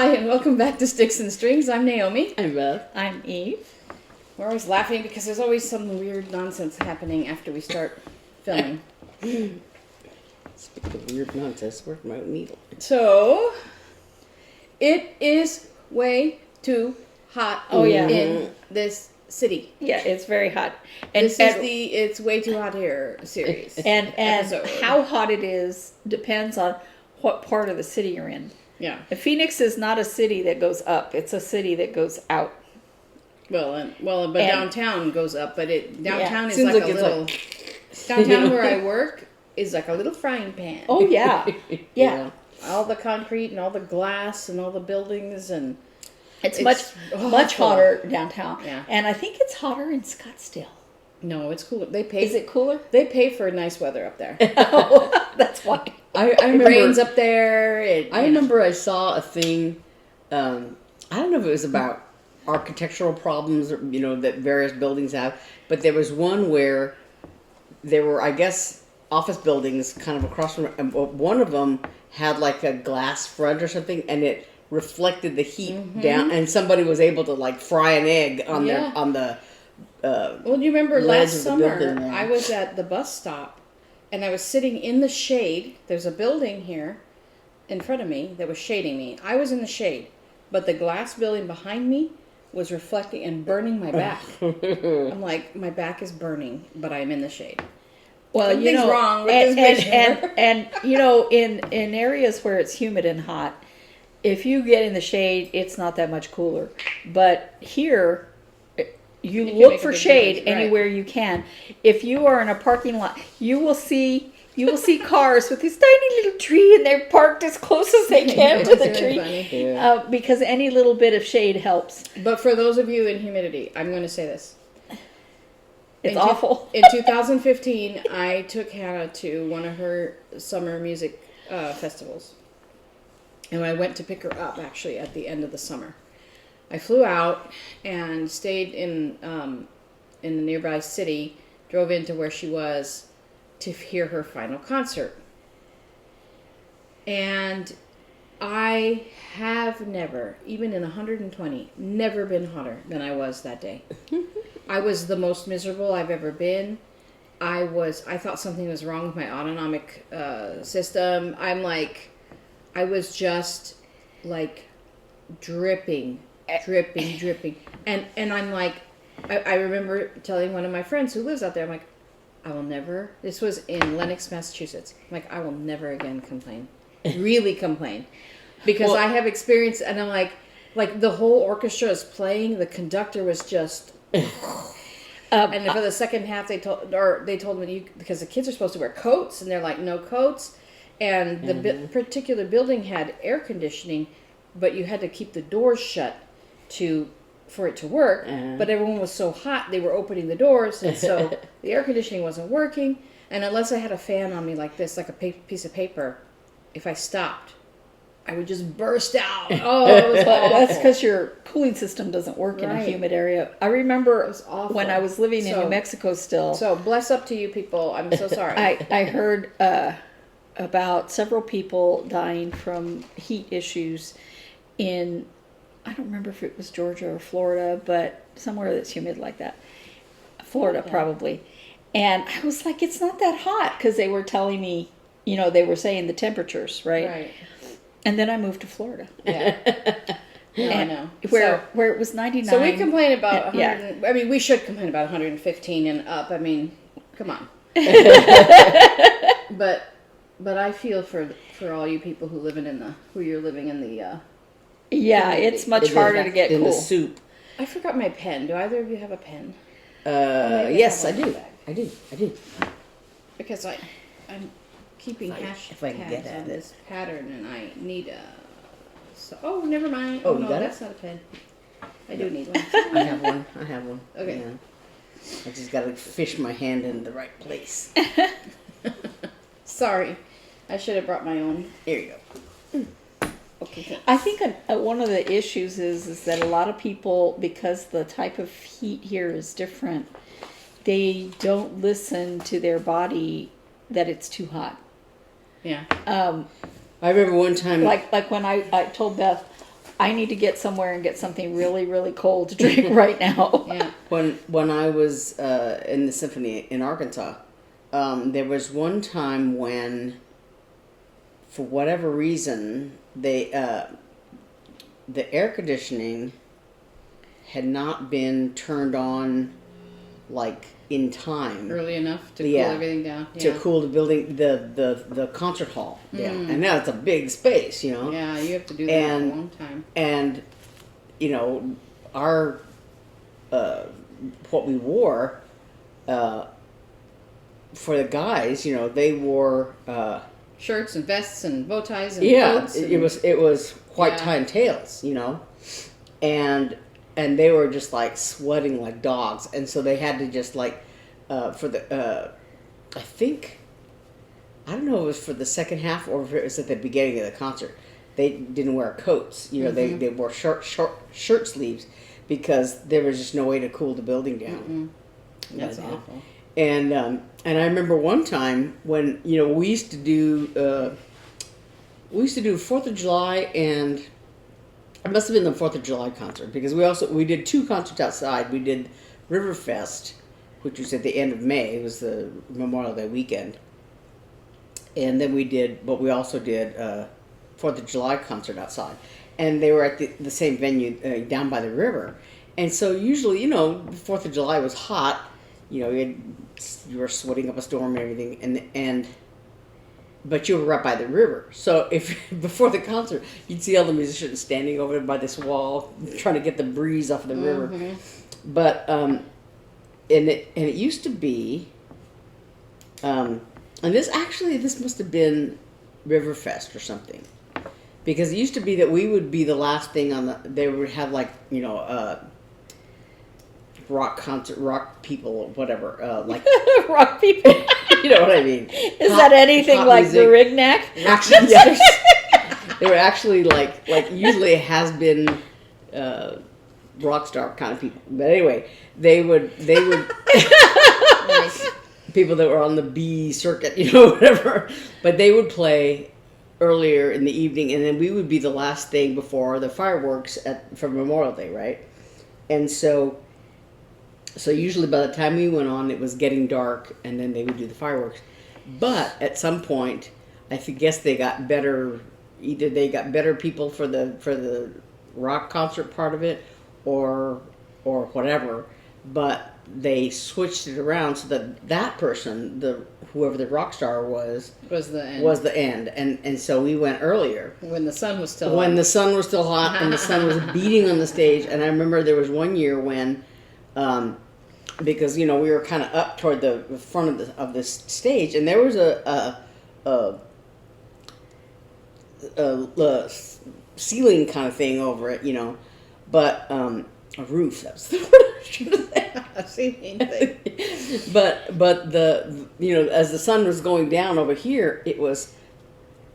Hi, and welcome back to Sticks and Strings. I'm Naomi. I'm Beth. I'm Eve. We're always laughing because there's always some weird nonsense happening after we start filming. Speaking of weird nonsense, where's my needle? So, it is way too hot in this city. Yeah, it's very hot. And This is the It's Way Too Hot Here series. and episode. how hot it is depends on what part of the city you're in. Yeah. Phoenix is not a city that goes up; it's a city that goes out. But downtown goes up. But downtown is Seems like like a it's little. Downtown where I work is like a little frying pan. Oh yeah, yeah. All the concrete and all the glass and all the buildings and It's much hotter downtown. Yeah. And I think it's hotter in Scottsdale. no, it's cooler. They pay. Is it cooler? They pay for nice weather up there. Oh, that's why. I It remember. rains up there. I remember I saw a thing. I don't know if it was about architectural problems, or, that various buildings have, but there was one where there were, I guess, office buildings kind of across from. One of them had like a glass front or something, and it reflected the heat down, and somebody was able to like fry an egg on Yeah. the. Well, you remember ledge last of the summer building there. I was at the bus stop and I was sitting in the shade. There's a building here in front of me that was shading me. I was in the shade, but the glass building behind me was reflecting and burning my back. I'm like, my back is burning, but I'm in the shade. Well, Something's wrong with this picture. and in areas where it's humid and hot, if you get in the shade, it's not that much cooler. But here, you can look make a for big shade difference, right. anywhere you can. If you are in a parking lot, you will see cars with this tiny little tree, and they're parked as close as they can to the It's really tree, funny. because any little bit of shade helps. But for those of you in humidity, I'm going to say this. It's awful. In 2015, I took Hannah to one of her summer music festivals. And I went to pick her up, actually, at the end of the summer. I flew out and stayed in a nearby city, drove into where she was to hear her final concert. And I have never, even in 120, never been hotter than I was that day. I was the most miserable I've ever been. I thought something was wrong with my autonomic system. I was just like dripping. And I'm like, I remember telling one of my friends who lives out there, I'm like, I will never, this was in Lenox, Massachusetts. I'm like, I will never again complain. Really complain. Because I have experience, and I'm like the whole orchestra is playing, the conductor was just... and for the second half, they told me because the kids are supposed to wear coats, and they're like, no coats. And the particular building had air conditioning, but you had to keep the doors shut for it to work. But everyone was so hot, they were opening the doors, and so the air conditioning wasn't working. And unless I had a fan on me like this, like a piece of paper, if I stopped, I would just burst out. Oh, it was awful. That's because your cooling system doesn't work in a Right. humid area. I remember awful. when I was living in New Mexico still. So bless up to you people. I'm so sorry. I heard about several people dying from heat issues in, I don't remember if it was Georgia or Florida, but somewhere that's humid like that. Florida, probably. And I was like, it's not that hot, because they were telling me, they were saying the temperatures, right? Right. And then I moved to Florida. Yeah. I know. Where it was 99. So we complain about 100. Yeah. I mean, we should complain about 115 and up. I mean, come on. But I feel for all you people who you're living in the. Yeah, it's much harder to get in cool. the soup. I forgot my pen. Do either of you have a pen? Yes, I have one. do. I do. Because I'm keeping if I can get hashtags at on it. this pattern, and I need a. So never mind. Oh, no, you got it? that's not a pen. I do need one. I have one. Okay. Yeah. I just gotta fish my hand in the right place. Sorry, I should have brought my own. Here you go. Okay. Thanks. I think one of the issues is that a lot of people, because the type of heat here is different, they don't listen to their body that it's too hot. Yeah. I remember one time. Like when I told Beth, I need to get somewhere and get something really, really cold to drink right now. Yeah. When I was in the symphony in Arkansas, there was one time when, for whatever reason, they the air conditioning had not been turned on like in time Early enough to Yeah. cool everything down. to Yeah. cool the building, the concert hall. Yeah, and now it's a big space, you know. Yeah, you have to do that And- for a long time. And you know, our what we wore for the guys, you know, they wore Shirts and vests and bow ties and yeah, coats. it was white Yeah. tie and tails, you know, and they were just like sweating like dogs, and so they had to just like for the I think, I don't know if it was for the second half or if it was at the beginning of the concert, they didn't wear coats, you know, they wore short shirt sleeves because there was just no way to cool the building down. That's But, awful. And I remember one time when, you know, we used to do 4th of July, and it must have been the 4th of July concert because we did 2 concerts outside. We did Riverfest, which was at the end of May. It was the Memorial Day weekend. And then we also did 4th of July concert outside. And they were at the same venue down by the river. And so usually, you know, 4th of July was hot. You know, you were sweating up a storm and everything, but you were right by the river. So if before the concert, you'd see all the musicians standing over by this wall, trying to get the breeze off of the river. But and it used to be, and this must have been Riverfest or something, because it used to be that we would be the last thing on the. They would have like, you know. Rock concert, rock people, whatever, like Rock people. you know what I mean. Is that anything like music. the Rignac? Actually, yes. They were actually like usually it has been rock star kind of people, but anyway, they would Nice. people that were on the B circuit, you know, whatever. But they would play earlier in the evening, and then we would be the last thing before the fireworks for Memorial Day, right? And so usually by the time we went on, it was getting dark, and then they would do the fireworks. But at some point, I guess they got better. Either they got better people for the rock concert part of it, or whatever. But they switched it around so that person, whoever the rock star was the end, and so we went earlier When the sun was still when on. the sun was still hot and the sun was beating on the stage. And I remember there was one year when. Because, you know, we were kind of up toward the front of this stage, and there was a ceiling kind of thing over it, you know, but a roof. That's the word I was trying to say. Same thing. But the you know, as the sun was going down over here, it was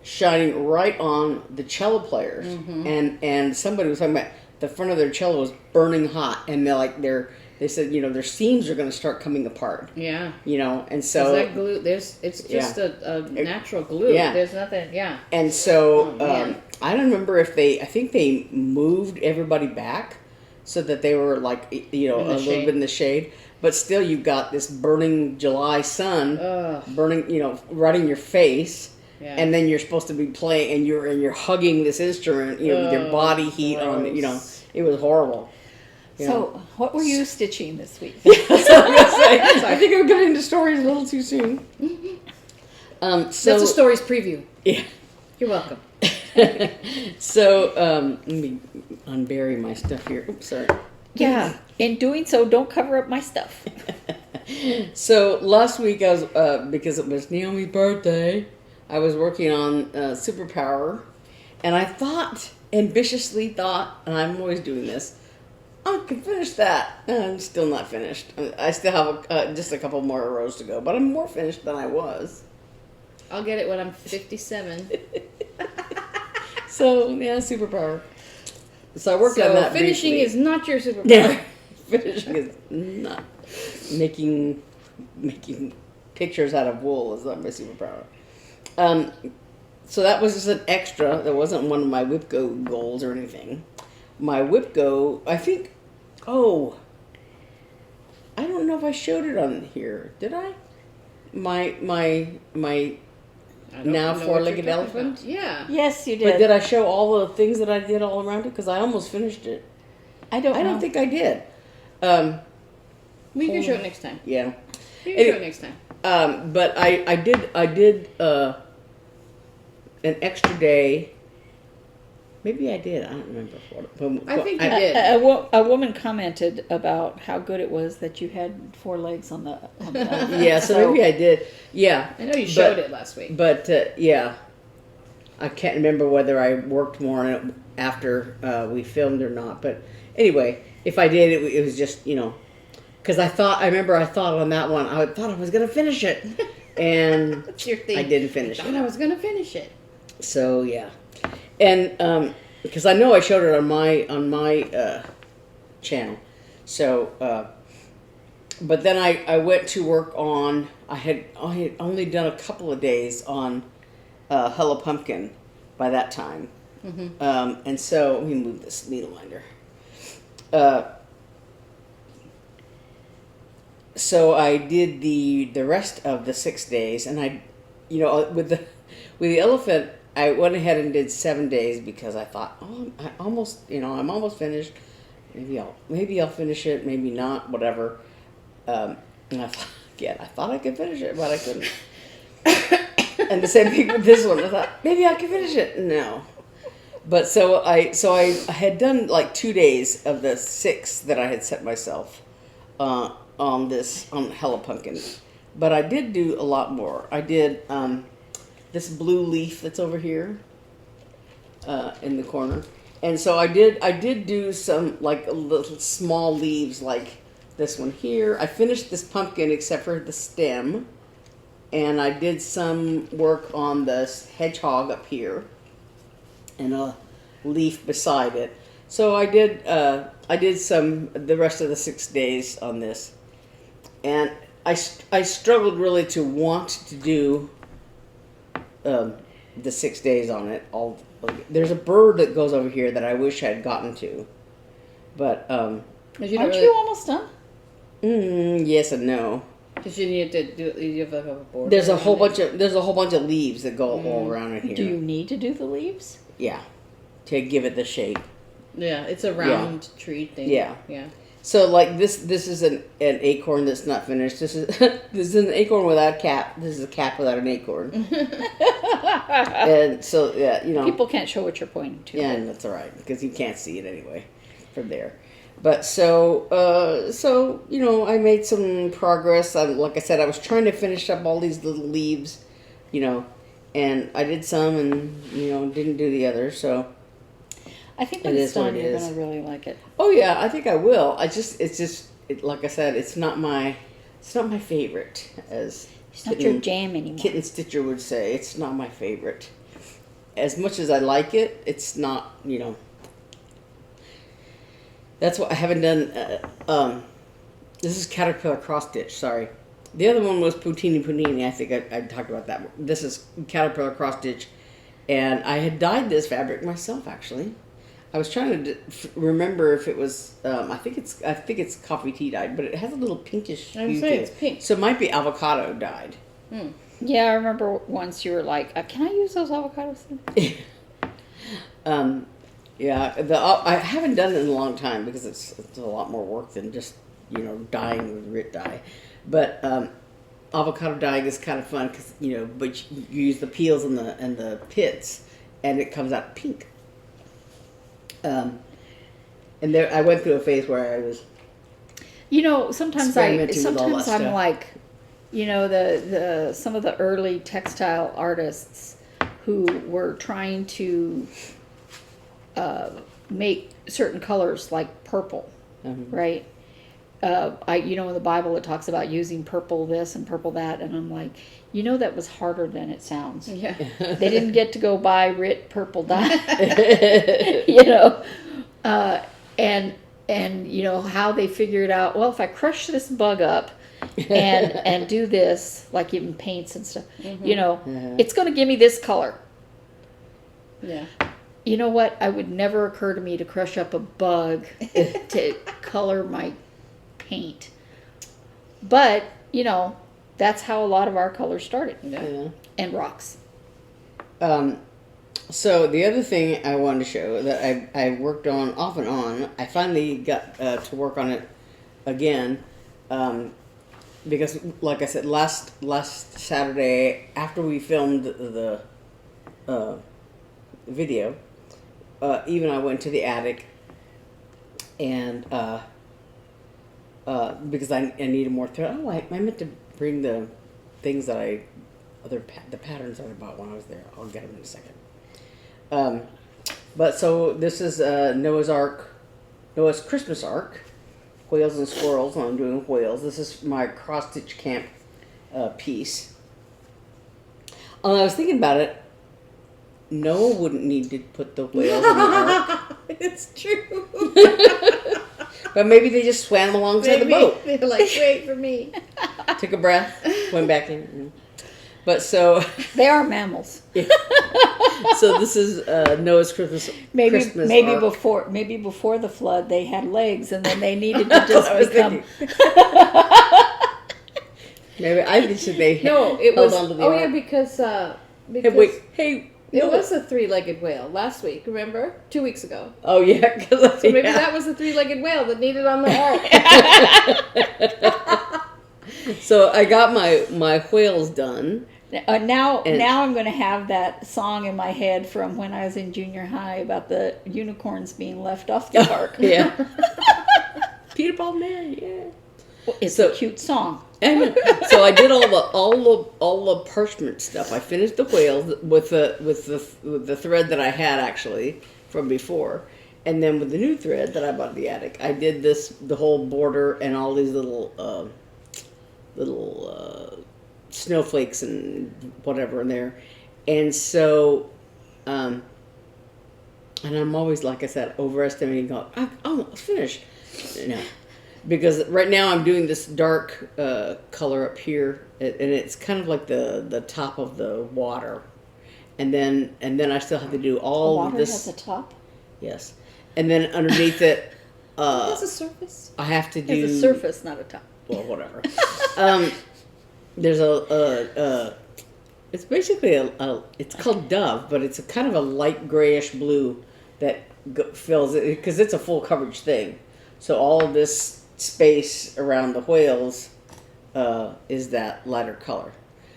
shining right on the cello players, and somebody was talking about the front of their cello was burning hot, and they said, you know, their seams are going to start coming apart. Yeah. You know, and 'Cause so that glue, it's just a natural glue. Yeah. There's nothing. Yeah. and so Oh, man. I don't remember if I think they moved everybody back so that they were like, you know, In a the little shade. bit in the shade, but still you got this burning July sun Ugh. burning, you know, right in your face. Yeah. And then you're supposed to be playing, and you're hugging this instrument, you know, with your body heat on it. You know, gross. it was horrible. You know. So, what were you stitching this week? That's what I'm gonna say. So I think I'm getting into stories a little too soon. So That's a stories preview. yeah. You're welcome. So let me unbury my stuff here. Oops, sorry. Yeah. In doing so, don't cover up my stuff. So last week I was because it was Naomi's birthday, I was working on Superpower, and I ambitiously thought, and I'm always doing this, I can finish that. I'm still not finished. I still have just a couple more rows to go, but I'm more finished than I was. I'll get it when I'm 57. So yeah, Superpower. So I worked on that. Finishing briefly. is not your superpower. Yeah, finishing is not making pictures out of wool is not my superpower. so that was just an extra. That wasn't one of my WIP-GO goals or anything. My WIP-GO, I think, I don't know if I showed it on here. Did I? My I don't now know what four-legged you're talking elephant. about. Yeah. Yes, you But did. did I show all the things that I did all around it? Because I almost finished it. I don't know. I don't think I did. We can show it next time. Yeah. We can show it next time. But I did an extra day. Maybe I did. I don't remember what. I think you did. A woman commented about how good it was that you had 4 legs on the. Yeah, so maybe I did. Yeah. I know you showed it last week. But yeah, I can't remember whether I worked more on it after we filmed or not. But anyway, if I did, it was just because I remember I thought on that one, I thought I was gonna finish it, and That's your thing. I didn't finish I thought I was gonna finish it. So yeah, and because I know I showed it on my channel, so but then I went to work on. I had only done a couple of days on Hello Pumpkin by that time, and so let me move this needle minder. So I did the rest of the 6 days, and I, with the elephant, I went ahead and did 7 days because I thought, I'm almost finished. Maybe I'll finish it, maybe not, whatever. And I thought I could finish it, but I couldn't. And the same thing with this one. I thought maybe I could finish it. No. But so I had done like 2 days of the 6 that I had set myself on Hello Pumpkin, but I did do a lot more. I did this blue leaf that's over here in the corner, and so I did do some like little small leaves like this one here. I finished this pumpkin except for the stem, and I did some work on this hedgehog up here, and a leaf beside it. So I did the rest of the 6 days on this, and I struggled really to want to do the 6 days on it. There's a bird that goes over here that I wish I had gotten to, but Aren't you almost done? Yes and no. Because you need to do. You have a border. There's a whole bunch of leaves that go all around in here. Do you need to do the leaves? Yeah, to give it the shape. Yeah, it's a round tree thing. Yeah. Yeah. So like this is an acorn that's not finished. This is an acorn without a cap. This is a cap without an acorn. And so People can't show what you're pointing to. Yeah, and that's all right because you can't see it anyway from there. But so I made some progress. Like I said, I was trying to finish up all these little leaves, and I did some and didn't do the others. So I think when it's done, you're gonna really like it. Oh yeah, I think I will. Like I said, it's not my favorite, as It's not your jam anymore. Kitten Stitcher would say. It's not my favorite. As much as I like it, it's not. That's what I haven't done. This is Caterpillar Crossstitch. Sorry, the other one was Punini. I think I talked about that. This is Caterpillar Crossstitch, and I had dyed this fabric myself actually. I was trying to remember if it was. I think it's coffee tea dyed, but it has a little pinkish hue I would to say it. it's pink. So it might be avocado dyed. Yeah, I remember once you were like, "Can I use those avocados?" Yeah, I haven't done it in a long time because it's a lot more work than just dyeing with RIT dye. But avocado dyeing is kind of fun because but you use the peels and the pits, and it comes out pink. And there, I went through a phase where I was. Sometimes experimenting with all that I'm stuff. like, the some of the early textile artists who were trying to make certain colors like purple, right? In the Bible it talks about using purple this and purple that, and I'm like, that was harder than it sounds. Yeah. They didn't get to go buy RIT purple dye, and how they figured out, well, if I crush this bug up and do this, like even paints and stuff, it's going to give me this color. Yeah. You know what? I would never occur to me to crush up a bug to color my paint. But, you know, that's how a lot of our colors started. Yeah. And rocks. So the other thing I wanted to show that I worked on off and on, I finally got to work on it again, because like I said, last Saturday after we filmed the video, Eve and I went to the attic, and because I needed more thread. Oh, I meant to bring the things that the patterns that I bought when I was there. I'll get them in a second. But so this is Noah's Christmas Ark, whales and squirrels. I'm doing whales. This is my cross-stitch camp piece. I was thinking about it. Noah wouldn't need to put the whales in the ark. It's true. But maybe they just swam alongside the boat. They're like, wait for me. Took a breath, went back in. But so They are mammals. yeah. So this is Noah's Christmas Ark. Maybe before the flood they had legs and then they needed to just become. Maybe I think they No, it held was. onto the Oh ark. yeah, because Hey, it no. was a three-legged whale last week. Remember, 2 weeks ago. Oh yeah, because So maybe that was the three-legged whale that needed on the ark. So I got my whales done. Now I'm going to have that song in my head from when I was in junior high about the unicorns being left off the ark. Yeah. Peter Paul Man, yeah. It's a cute song. And so I did all the parchment stuff. I finished the whales with the thread that I had actually from before, and then with the new thread that I bought at the attic, I did the whole border and all these little snowflakes and whatever in there, and so and I'm always, like I said, overestimating. Going, I'm almost finished. No. Because right now I'm doing this dark color up here, and it's kind of like the top of the water, and then I still have to do all water this. has a top. Yes, and then underneath it, There's a surface. I have to do. It's a surface, not a top. Well, whatever. There's it's basically it's called Dove, but it's a kind of a light grayish blue that fills it because it's a full coverage thing. So all of this space around the whales is that lighter color.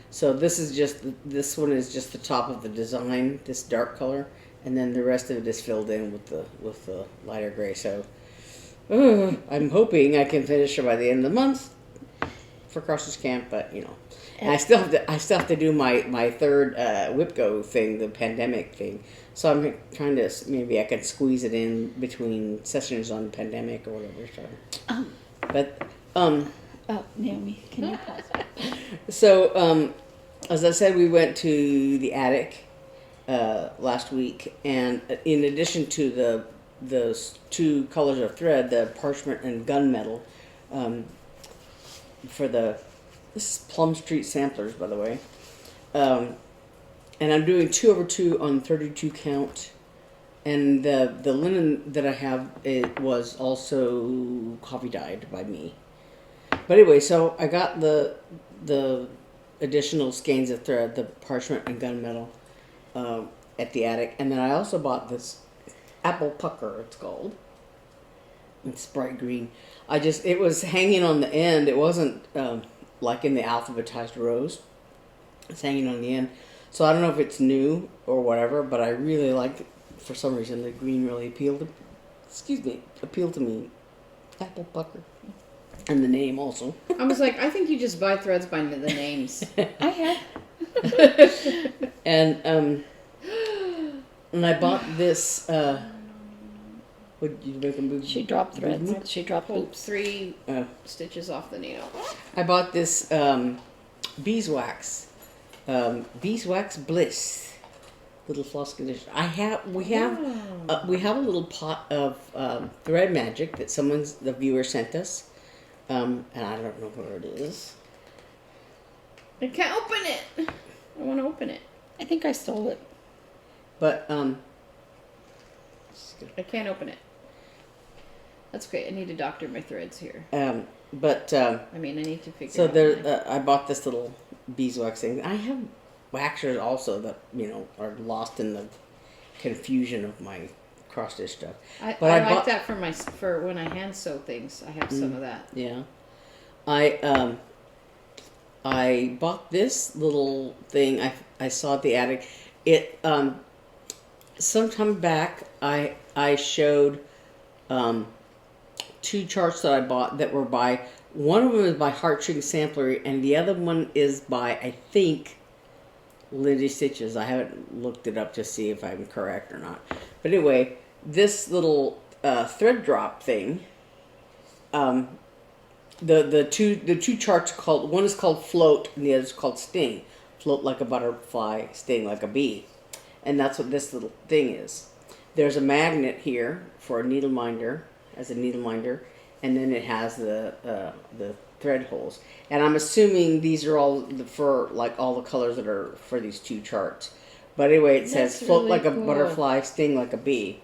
So this one is just the top of the design, this dark color, and then the rest of it is filled in with the lighter gray. So I'm hoping I can finish it by the end of the month for Crossstitch Camp, but you know, and I still have to do my third WIP-GO thing, the pandemic thing. So I'm trying to, maybe I could squeeze it in between sessions on pandemic or whatever. So, Naomi, can you pause? So as I said, we went to the attic last week, and in addition to those two colors of thread, the parchment and gunmetal, for this is Plum Street Samplers, by the way. And I'm doing 2/2 on 32 count, and the linen that I have, it was also coffee dyed by me. But anyway, so I got the additional skeins of thread, the parchment and gunmetal, at the attic, and then I also bought this apple pucker. It's called. It's bright green. It was hanging on the end. It wasn't like in the alphabetized rows. It's hanging on the end. So I don't know if it's new or whatever, but I really liked it. For some reason, the green really appealed to me. Apple pucker. And the name also. I was like, I think you just buy threads by the names. I have. And I bought this. What did you make them move? She dropped threads. She dropped Pulled loops. 3 stitches off the needle. I bought this beeswax. Beeswax Bliss, little floss conditioner. We have a little pot of thread magic that the viewer sent us, and I don't know where it is. I can't open it. I want to open it. I think I stole it. But I can't open it. That's great. I need to doctor my threads here. but I mean, I need to figure so out. there, I bought this little beeswax thing. I have waxers also that are lost in the confusion of my cross stitch stuff. I bought, like that for when I hand sew things. I have some of that. Yeah, I bought this little thing. I saw at the attic. It sometime back I showed 2 charts that I bought that were by, one of them is by Heartstring Samplery and the other one is by, I think, Lindy Stitches. I haven't looked it up to see if I'm correct or not. But anyway, this little thread drop thing, the two charts are called, one is called Float and the other is called Sting. Float like a butterfly, sting like a bee. And that's what this little thing is. There's a magnet here for a needle minder, as a needle minder, and then it has the thread holes. And I'm assuming these are all for like all the colors that are for these 2 charts. But anyway, it says That's float really like a cool. butterfly, sting like a bee.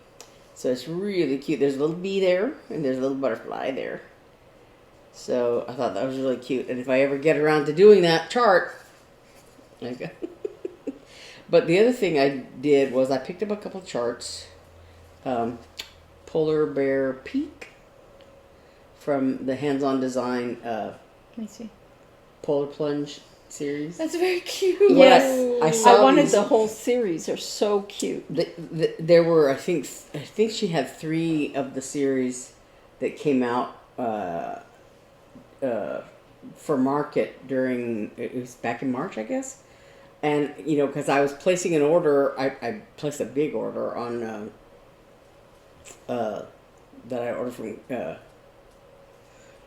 So it's really cute. There's a little bee there, and there's a little butterfly there. So I thought that was really cute. And if I ever get around to doing that chart, okay. But the other thing I did was I picked up a couple charts. Polar Bear Peak from the Hands-On Design Let me see. Polar Plunge series. That's very cute. Yes, I saw I wanted these. the whole series. They're so cute. There were, I think she had 3 of the series that came out for market during, it was back in March, I guess. And, because I was placing an order, I placed a big order on, that I ordered from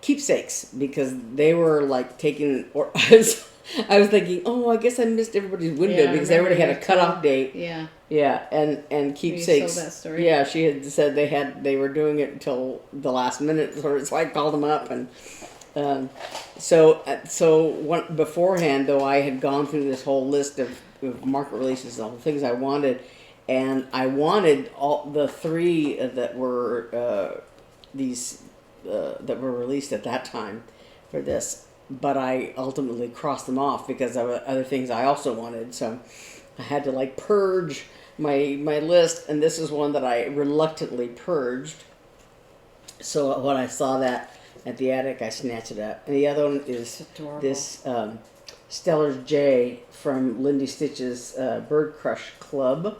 Keepsakes, because they were like taking, I was thinking, oh, I guess I missed everybody's window, Yeah, I because they already had a remember you cutoff told- date. Yeah. Yeah, and Keepsakes. sold that story. Yeah, she had said they were doing it until the last minute, so I called them up, and so beforehand, though, I had gone through this whole list of market releases and all the things I wanted, and I wanted all the 3 that were that were released at that time for this, but I ultimately crossed them off because there were other things I also wanted, so I had to like purge my list, and this is one that I reluctantly purged. So when I saw that at the attic, I snatched it up. And the other one is this Stellar's J from Lindy Stitch's Bird Crush Club.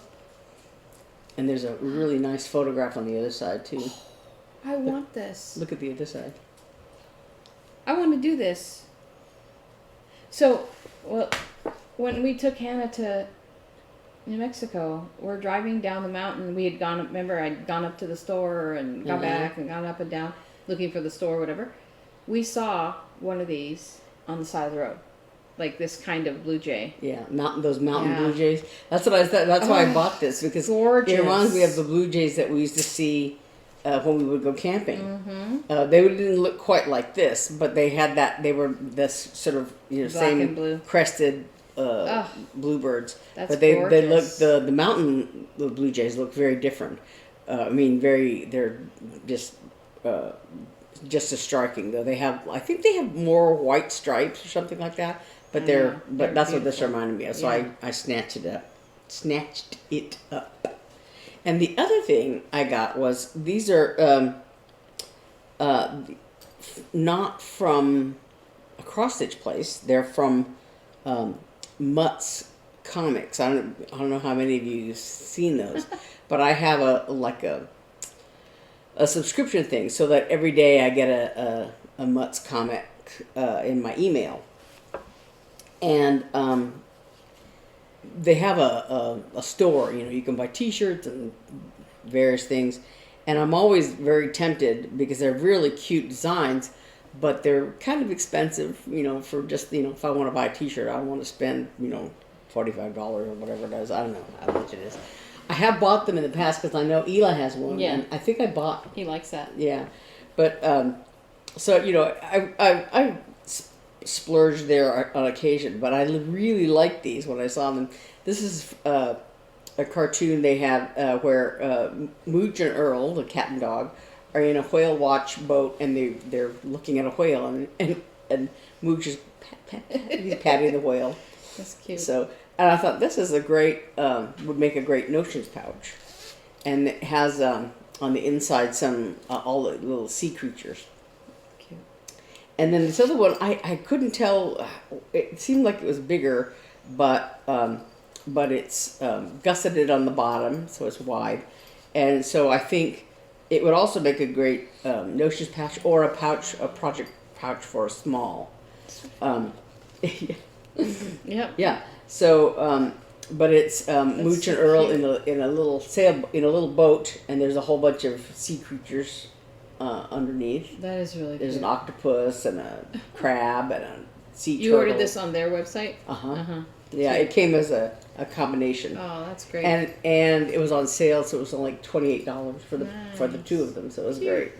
And there's a really nice photograph on the other side too. I want this. Look at the other side. I want to do this. So, well, when we took Hannah to New Mexico, we're driving down the mountain. We had gone, remember, I'd gone up to the store and gone back and gone up and down looking for the store, whatever. We saw one of these on the side of the road. Like this kind of blue jay. Yeah, those mountain Yeah. blue jays. That's what I thought. That's why I bought this, because Gorgeous. it reminds me of the blue jays that we used to see when we would go camping. Mm-hmm. They didn't look quite like this, but they had that. They were this sort of Black same and blue. crested bluebirds. That's but they look gorgeous. the mountain blue jays look very different. I mean, they're just as striking, though. They have, I think they have more white stripes or something like that. But they're that's what this beautiful. reminded me of. So Yeah. I snatched it up. And the other thing I got was, these are not from a cross stitch place. They're from Mutt's Comics. I don't know how many of you have seen those, but I have a subscription thing, so that every day I get a Mutt's comic in my email. And they have a store, you can buy t-shirts and various things. And I'm always very tempted, because they're really cute designs, but they're kind of expensive, for just, if I want to buy a t-shirt, I don't want to spend, $45 or whatever it is. I don't know how much it is. I have bought them in the past, because I know Eli has one. Yeah. And I think I bought, He likes that. yeah. But, so, I splurged there on occasion, but I really liked these when I saw them. This is a cartoon they have where Mooch and Earl, the cat and dog, are in a whale watch boat, and they're looking at a whale, and Mooch is he's patting the whale. That's cute. So, and I thought this is a great would make a great notions pouch, and it has on the inside some all the little sea creatures. Cute. And then this other one, I couldn't tell. It seemed like it was bigger, but it's gusseted on the bottom, so it's wide, and so I think it would also make a great notions pouch or a project pouch for a small. Yep. Yeah. So, but it's Mooch and Earl in a little sail in a little boat, and there's a whole bunch of sea creatures underneath. That is really There's cute. an octopus and a crab and a sea turtle. You ordered this on their website? Uh-huh. Yeah, it came as a combination. Oh, that's great. And it was on sale, so it was only like $28 for the two of them. So it was great.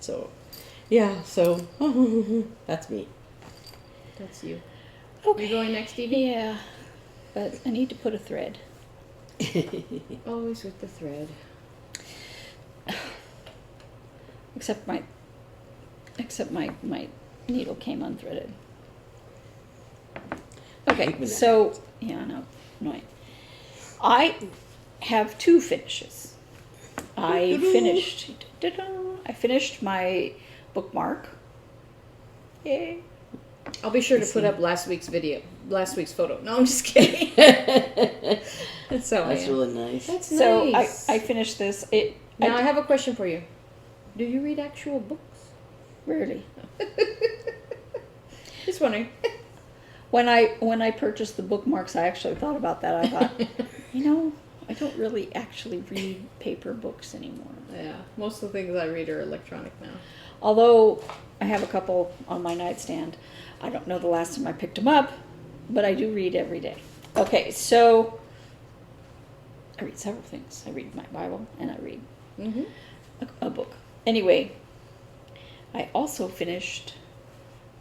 So, yeah. So that's me. That's you. Okay. You going next, Evie? Yeah, but I need to put a thread. Always with the thread. Except my needle came unthreaded. Okay, so yeah, I know, annoying. I have two finishes. I finished my bookmark. Yay! I'll be sure to put up last week's photo. No, I'm just kidding. That's really nice. That's So nice. I finished this. Now I have a question for you. Do you read actual books? Rarely. Just wondering. When I purchased the bookmarks, I actually thought about that. I thought, I don't really actually read paper books anymore. Yeah, most of the things I read are electronic now. Although I have a couple on my nightstand. I don't know the last time I picked them up, but I do read every day. Okay, so I read several things. I read my Bible and I read a book. Anyway, I also finished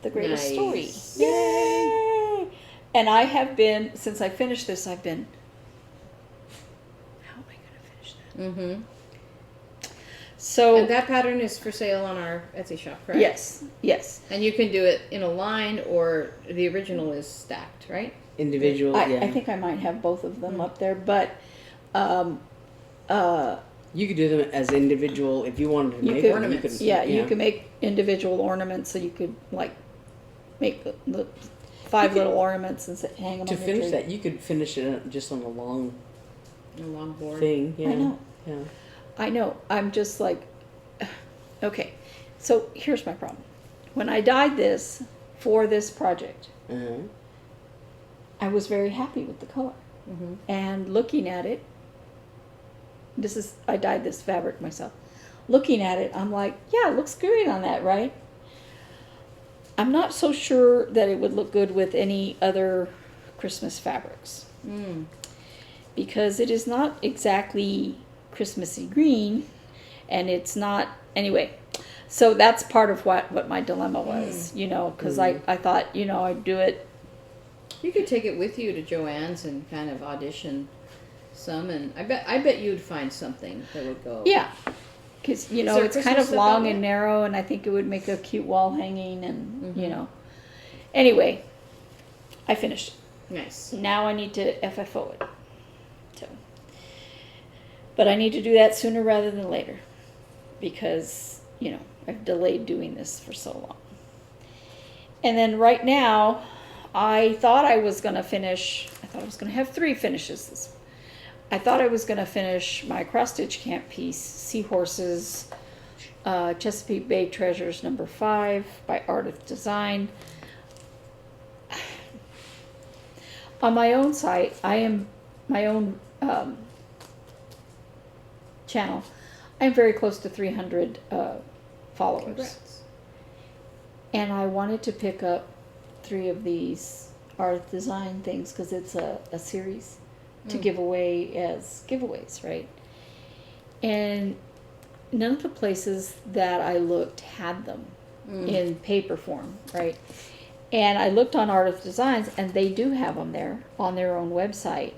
The Greatest Story. Yay! And I have been, since I finished this, I've been, how am I going to finish that? Mm-hmm. So, And that pattern is for sale on our Etsy shop, correct? yes. And you can do it in a line, or the original is stacked, right? Individual, yeah. I think I might have both of them up there, but You could do them as individual if you wanted to You make could- them. ornaments. you can make individual ornaments, so you could like make the five little ornaments and hang them To on your finish tree. that, you could finish it just on a long A long board. thing. Yeah. I know. I'm just like, okay. So here's my problem. When I dyed this for this project, Uh-huh. I was very happy with the color. Mm-hmm. And looking at it, I dyed this fabric myself. Looking at it, I'm like, yeah, it looks great on that, right? I'm not so sure that it would look good with any other Christmas fabrics. Because it is not exactly Christmassy green, and it's not, anyway. So that's part of what my dilemma was, because I thought, I'd do it. You could take it with you to Joann's and kind of audition some, and I bet you'd find something that would go. Yeah, because there it's kind Christmas of long about and it? narrow, and I think it would make a cute wall hanging, and Anyway, I finished it. Nice. Now I need to FFO it. So, but I need to do that sooner rather than later, because I've delayed doing this for so long. And then right now, I thought I was going to have 3 finishes. I thought I was going to finish my cross-stitch camp piece, Seahorses, Chesapeake Bay Treasures number 5 by Artist Design. On my own site, I am my own channel. I'm very close to 300 followers. Congrats. And I wanted to pick up 3 of these art design things because it's a series to give away as giveaways, right? And none of the places that I looked had them in paper form, right? And I looked on Artist Designs, and they do have them there on their own website.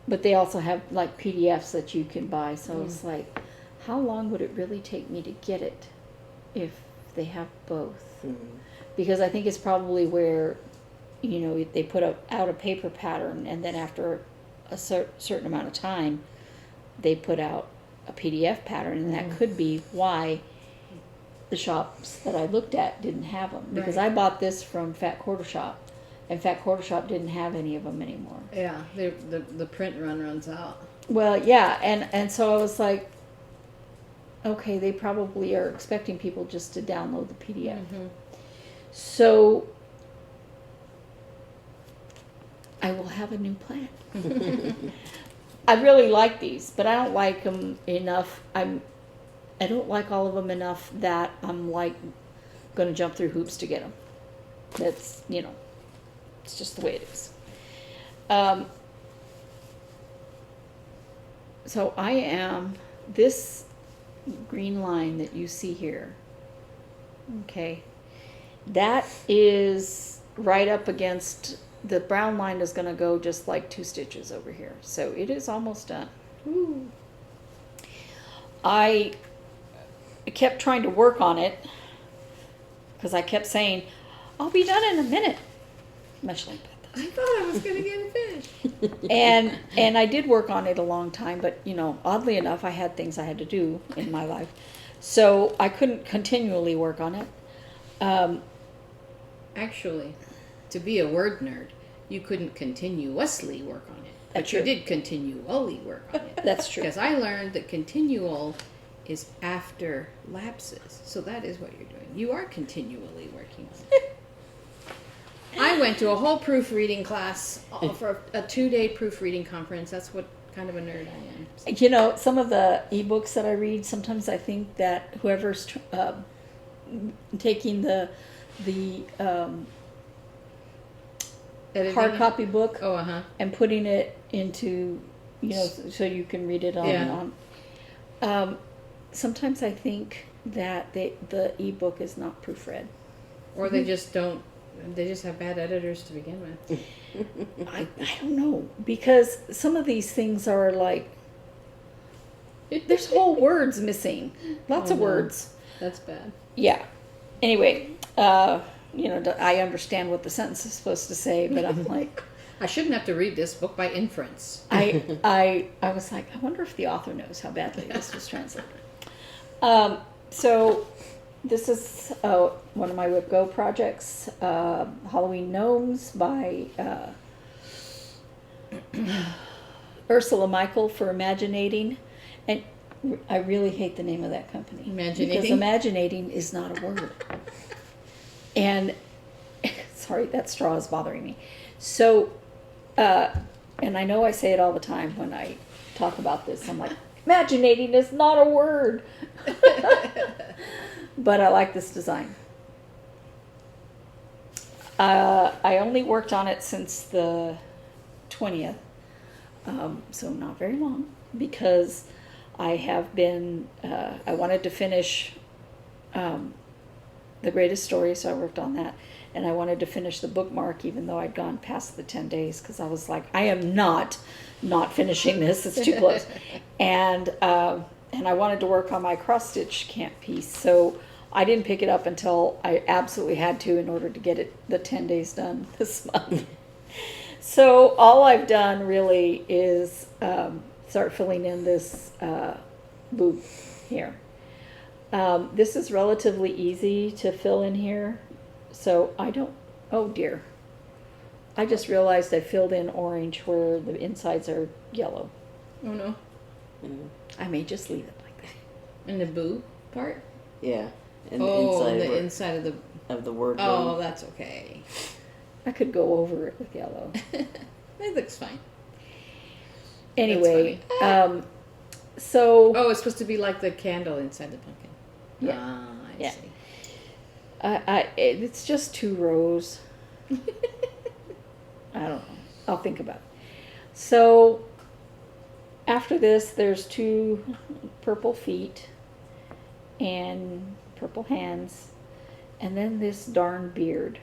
but they also have like PDFs that you can buy. So it's like, how long would it really take me to get it if they have both? Because I think it's probably where, you know, they put out a paper pattern, and then after a certain amount of time, they put out a PDF pattern, and that could be why the shops that I looked at didn't have them. Because I bought this from Fat Quarter Shop, and Fat Quarter Shop didn't have any of them anymore. Yeah, the print runs out. Well, yeah, and so I was like, okay, they probably are expecting people just to download the PDF. So I will have a new plan. I really like these, but I don't like them enough. I don't like all of them enough that I'm like going to jump through hoops to get them. That's, you know, it's just the way it is. So I am, this green line that you see here, okay, that is right up against, the brown line is going to go just like 2 stitches over here. So it is almost done. Ooh. I kept trying to work on it because I kept saying, I'll be done in a minute. Much like that. I thought I was going to get it finished. And I did work on it a long time, but, you know, oddly enough, I had things I had to do in my life. So I couldn't continually work on it. Actually, to be a word nerd, you couldn't continuously work on it. But That's you true. did continually work on it. That's true. Because I learned that continual is after lapses. So that is what you're doing. You are continually working on it. I went to a whole proofreading class for a 2-day proofreading conference. That's what kind of a nerd I am. You know, some of the ebooks that I read, sometimes I think that whoever's taking the Editing hard it? copy book and putting it into, you know, so you can read it on and on. Sometimes I think that the ebook is not proofread. Or they just don't. They just have bad editors to begin with. I don't know, because some of these things are like, there's whole words missing, lots of words. That's bad. Yeah. Anyway, you know, I understand what the sentence is supposed to say, but I'm like, I shouldn't have to read this book by inference. I was like, I wonder if the author knows how badly this was translated. So this is one of my WIP-GO projects, Halloween Gnomes by Ursula Michael for Imaginating. And I really hate the name of that company. Imaginating? Because imaginating is not a word. And, sorry, that straw is bothering me. So, and I know I say it all the time when I talk about this. I'm like, imaginating is not a word. But I like this design. I only worked on it since the 20th, so not very long, because I have been, I wanted to finish The Greatest Story, so I worked on that. And I wanted to finish the bookmark, even though I'd gone past the 10 days, because I was like, I am not finishing this. It's too close. And I wanted to work on my cross-stitch camp piece. So I didn't pick it up until I absolutely had to in order to get it the 10 days done this month. So all I've done really is start filling in this loop here. This is relatively easy to fill in here. So I don't, oh dear. I just realized I filled in orange where the insides are yellow. Oh no. I may just leave it like that. And the boo part? Yeah. And the inside of the word. Oh, that's okay. I could go over it with yellow. It looks fine. Anyway, so... Oh, it's supposed to be like the candle inside the pumpkin. Yeah. Ah, I Yeah. see. It's just 2 rows. I don't know. I'll think about it. So after this, there's 2 purple feet and purple hands, and then this darn beard.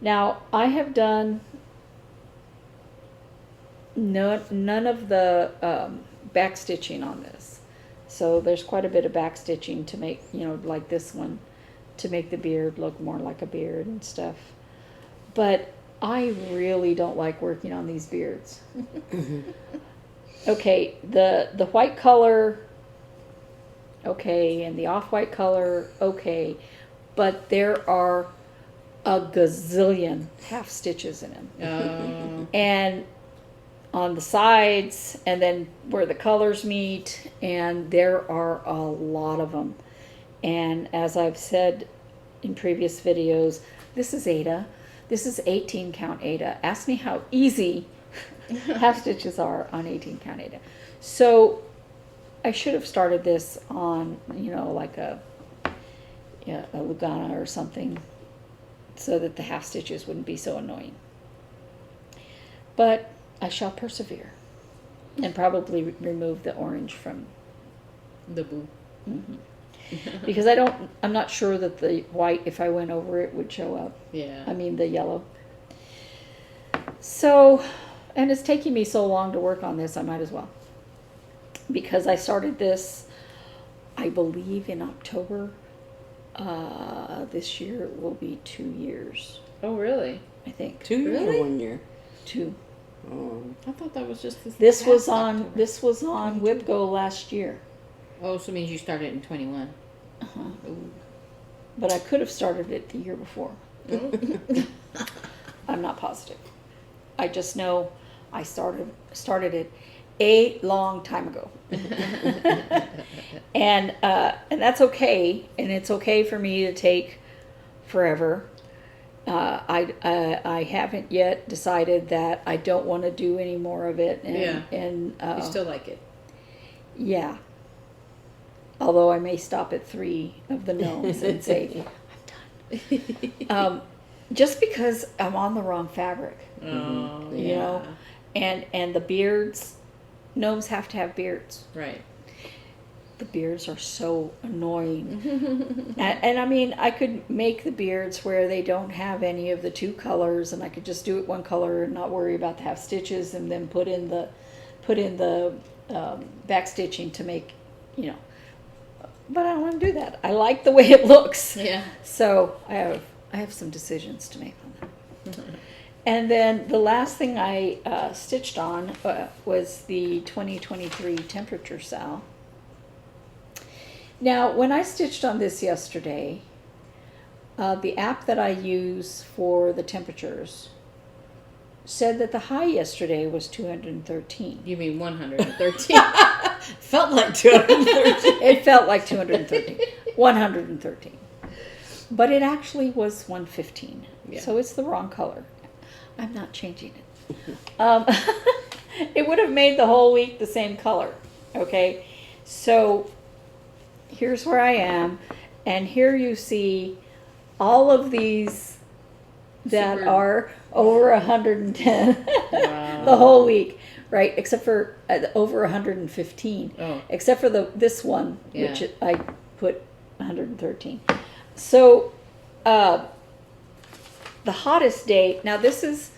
Now, I have done none of the back stitching on this. So there's quite a bit of back stitching to make, like this one, to make the beard look more like a beard and stuff. But I really don't like working on these beards. Okay, the white color, okay, and the off-white color, okay, but there are a gazillion half stitches in them. And on the sides, and then where the colors meet, and there are a lot of them. And as I've said in previous videos, this is Ada. This is 18 count Ada. Ask me how easy half stitches are on 18 count Ada. So I should have started this on, like a Lugana or something, so that the half stitches wouldn't be so annoying. But I shall persevere and probably remove the orange from The boo. because I'm not sure that the white, if I went over it, would show up. Yeah. I mean the yellow. So, and it's taking me so long to work on this, I might as well. Because I started this, I believe, in October. This year will be 2 years, Oh, really? I think. 2 years Really? or 1 year? 2. Oh. I thought that was just This was past on October. this was on WIP-GO last year. Oh, so it means you started in 21. Uh-huh. Ooh. But I could have started it the year before. I'm not positive. I just know I started it a long time ago. And that's okay, and it's okay for me to take forever. I haven't yet decided that I don't want to do any more of it. And, Yeah. And You still like it? yeah. Although I may stop at 3 of the gnomes and say, I'm done. Just because I'm on the wrong fabric, Oh, you know, and the beards, gnomes have to have beards. Right. The beards are so annoying. and I mean, I could make the beards where they don't have any of the 2 colors, and I could just do it one color and not worry about the half stitches, and then put in the back stitching to make, But I don't want to do that. I like the way it looks. Yeah. So I have some decisions to make on that. And then the last thing I stitched on was the 2023 temperature SAL. Now, when I stitched on this yesterday, the app that I use for the temperatures said that the high yesterday was 213. You mean 113? Felt like 230. It felt like 213. 113. But it actually was 115. Yeah. So it's the wrong color. I'm not changing it. It would have made the whole week the same color. Okay? So here's where I am. And here you see all of these that Super. are over 110 Wow. the whole week, right? Except for over 115. Oh. Except for this one, Yeah. which I put 113. So the hottest day, now this is,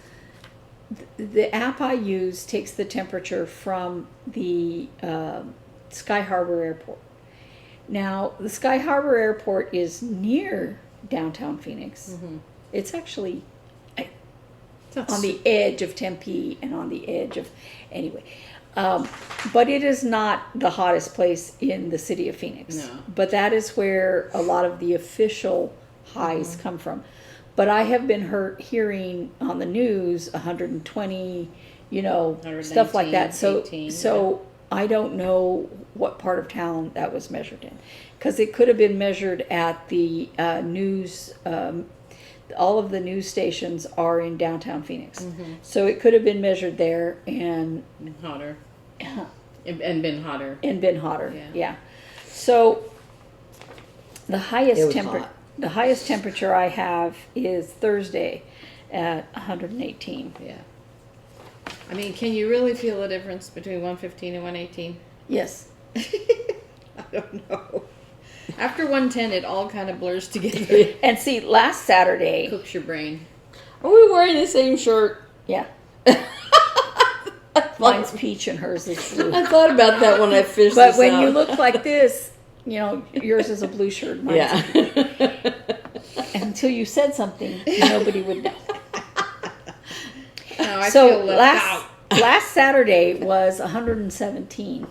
the app I use takes the temperature from the Sky Harbor Airport. Now, the Sky Harbor Airport is near downtown Phoenix. Mm-hmm. It's actually on the edge of Tempe and on the edge of, anyway. But it is not the hottest place in the city of Phoenix. No. But that is where a lot of the official highs come from. But I have been hearing on the news 120, stuff like that. 18, So I don't know what part of town that was measured in. Because it could have been measured at the news, all of the news stations are in downtown Phoenix. Mm-hmm. So it could have been measured there and Hotter. And been hotter. been hotter. Yeah. Yeah. So the It was highest temperature I have is Thursday at 118. Yeah. I mean, can you really feel a difference between 115 and 118? Yes. I don't know. After 110, it all kind of blurs together. And see, last Saturday, Cooks your brain. Are we wearing the same shirt? yeah. Mine's peach and hers is blue. I thought about that when I fished But this when out. you look like this, you know, yours is a blue shirt. Mine's Yeah. and until you said something, nobody would know. No, I So feel left out. last Saturday was 117.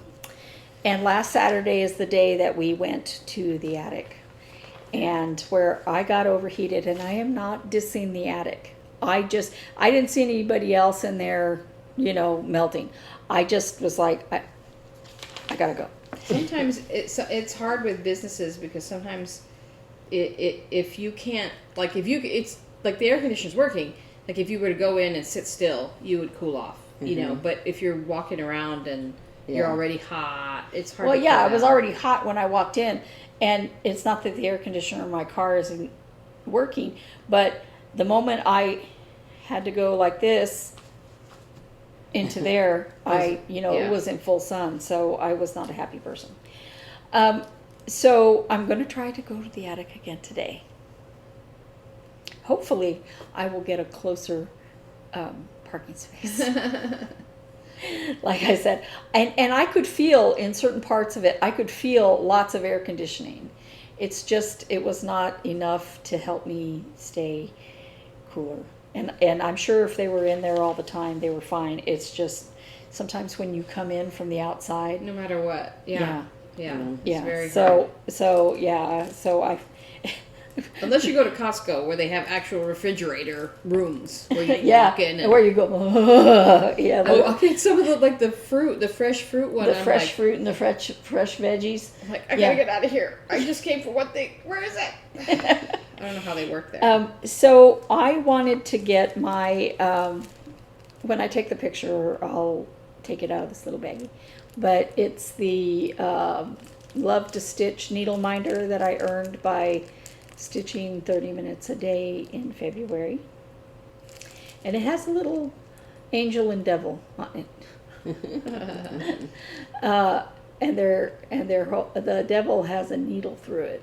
And last Saturday is the day that we went to the attic. And where I got overheated, and I am not dissing the attic. I didn't see anybody else in there, you know, melting. I just was like, I gotta go. Sometimes it's hard with businesses because sometimes if you can't, like it's like the air conditioner's working. Like if you were to go in and sit still, you would cool off, you know. But if you're walking around and you're already hot, it's hard. Well, to yeah, cool I was down. already hot when I walked in, and it's not that the air conditioner in my car isn't working, but the moment I had to go like this into there, it was in full sun, so I was not a happy person. So I'm going to try to go to the attic again today. Hopefully, I will get a closer parking space. Like I said, and I could feel in certain parts of it, I could feel lots of air conditioning. It's just, it was not enough to help me stay cooler. And I'm sure if they were in there all the time, they were fine. It's just sometimes when you come in from the outside. No matter what. Yeah. It's very So hard. I. Unless you go to Costco where they have actual refrigerator rooms where you can Yeah, walk in. And, where you go. Yeah. Okay, some of the fruit, the fresh fruit one. The I'm fresh like, fruit and the fresh veggies. I'm like, I gotta get out of here. I just came for one thing. Where is it? I don't know how they work there. So I wanted to get my, when I take the picture, I'll take it out of this little baggie. But it's the Love to Stitch needle minder that I earned by stitching 30 minutes a day in February. And it has a little angel and devil on it. The devil has a needle through it.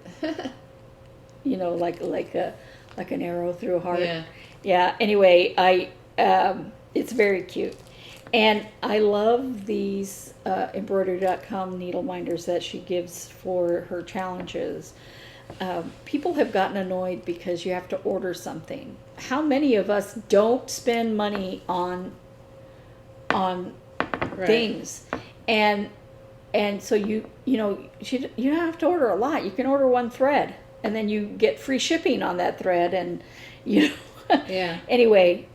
You know, like an arrow through a heart. Yeah. Yeah. Anyway, it's very cute, and I love these embroidery.com needle minders that she gives for her challenges. People have gotten annoyed because you have to order something. How many of us don't spend money on things, and so you don't have to order a lot. You can order one thread, and then you get free shipping on that thread, and you know. Yeah. Anyway,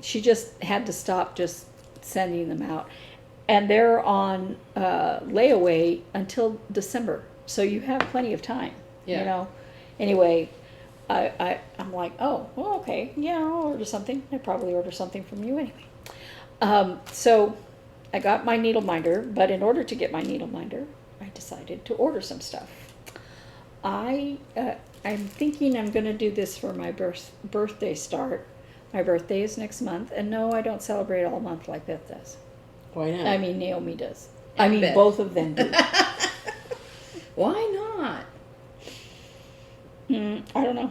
she just had to stop just sending them out, and they're on layaway until December, so you have plenty of time. Yeah. You know. Anyway, I'm like, oh, well, okay, yeah, I'll order something. I probably order something from you anyway. So I got my needle minder, but in order to get my needle minder, I decided to order some stuff. I'm thinking I'm going to do this for my birthday start. My birthday is next month, and no, I don't celebrate all month like Beth does. Why not? I mean, Naomi does. And I mean, Beth. both of them do. Why not? I don't know.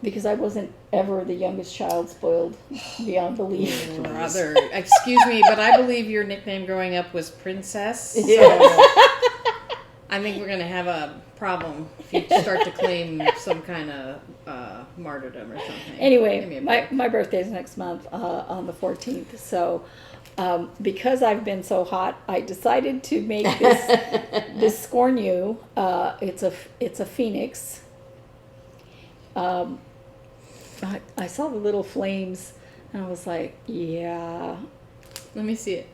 Because I wasn't ever the youngest child, spoiled beyond belief. Brother, excuse me, but I believe your nickname growing up was Princess. So I think we're going to have a problem if you start to claim some kind of martyrdom or something. Give me Anyway, a break. my birthday is next month on the 14th. So because I've been so hot, I decided to make this Discorn You. It's a phoenix. I saw the little flames, and I was like, yeah. Let me see it